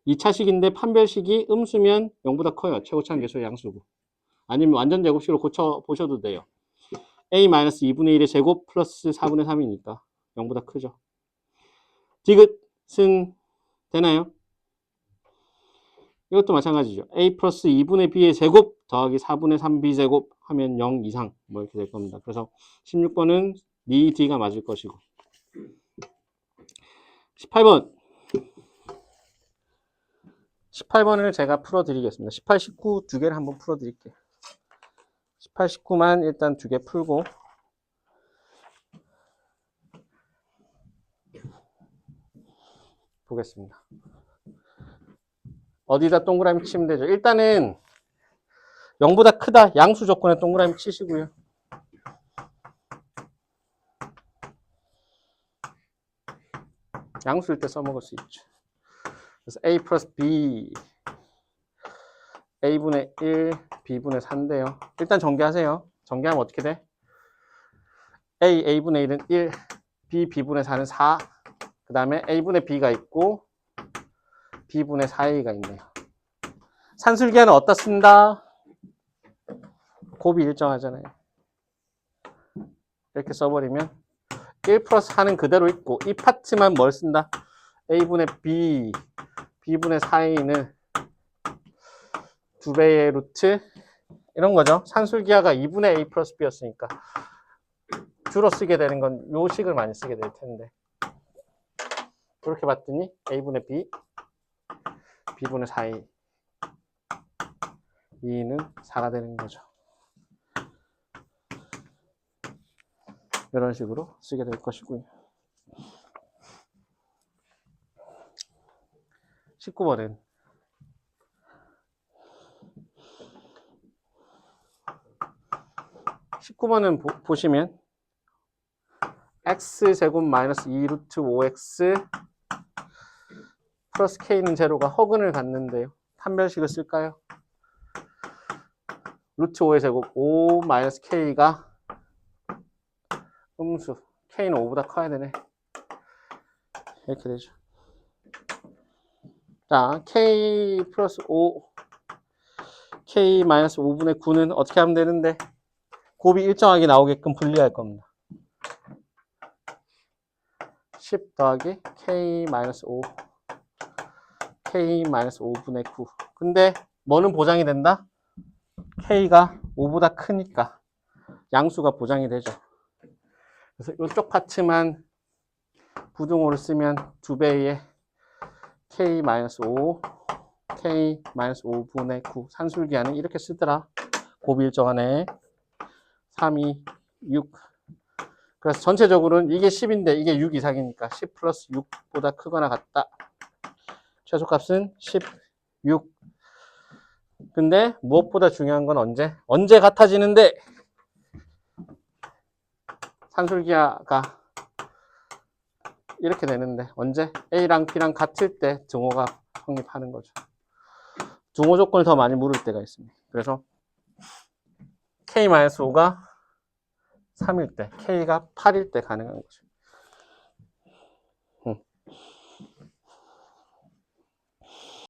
2차식인데 판별식이 음수면 0보다 커요. 최고차는 계수의 양수고. 아니면 완전 제곱식으로 고쳐보셔도 돼요. A-2분의 1의 제곱 플러스 4분의 3이니까 0보다 크죠. 디귿은 되나요? 이것도 마찬가지죠. A 플러스 2분의 B의 제곱 더하기 4분의 3B 제곱 하면 0 이상 뭐 이렇게 될 겁니다. 그래서 16번은 니 D가 맞을 것이고 18번을 제가 풀어드리겠습니다. 18, 19 두 개를 한번 풀어드릴게요. 18, 19만 일단 두 개 풀고 보겠습니다. 어디다 동그라미 치면 되죠? 일단은 0보다 크다 양수 조건에 동그라미 치시고요. 양수일 때 써먹을 수 있죠. 그래서 A 플러스 B A분의 1 B분의 4인데요. 일단 전개하세요. 전개하면 어떻게 돼? A분의 1은 1 B분의 4는 4 그 다음에 A분의 B가 있고 B분의 4A가 있네요. 산술기하는 어디다 쓴다? 곱이 일정하잖아요. 이렇게 써버리면 1 플러스 4는 그대로 있고 이 파트만 뭘 쓴다? A분의 B, B분의 4A는 2배의 루트 이런 거죠. 산술기하가 2분의 A 플러스 B였으니까 주로 쓰게 되는 건 요 식을 많이 쓰게 될 텐데 그렇게 봤더니 A분의 B, B분의 4A 2는 4가 되는 거죠. 이런 식으로 쓰게 될 것이고요. 19번은 보시면 x제곱 마이너스 2 루트 5x 플러스 k는 제로가 허근을 갖는데요. 판별식을 쓸까요? 루트 5의 제곱 5 마이너스 k가 음수 k는 5보다 커야 되네. 이렇게 되죠. 자, K 플러스 5, K 마이너스 5분의 9는 어떻게 하면 되는데? 곱이 일정하게 나오게끔 분리할 겁니다. 10 더하기 K 마이너스 5, K 마이너스 5분의 9. 근데 뭐는 보장이 된다? K가 5보다 크니까 양수가 보장이 되죠. 그래서 이쪽 파트만 부등호를 쓰면 2배의 K-5, K-5분의 9 산술기하는 이렇게 쓰더라. 곱이 일정하네. 3, 2, 6. 그래서 전체적으로는 이게 10인데 이게 6 이상이니까 10 플러스 6보다 크거나 같다. 최소값은 16. 근데 무엇보다 중요한 건 언제 같아지는데 산술기하가 이렇게 되는데 언제? A랑 B랑 같을 때 등호가 성립하는 거죠. 등호 조건을 더 많이 물을 때가 있습니다. 그래서 K-5가 3일 때, K가 8일 때 가능한 거죠.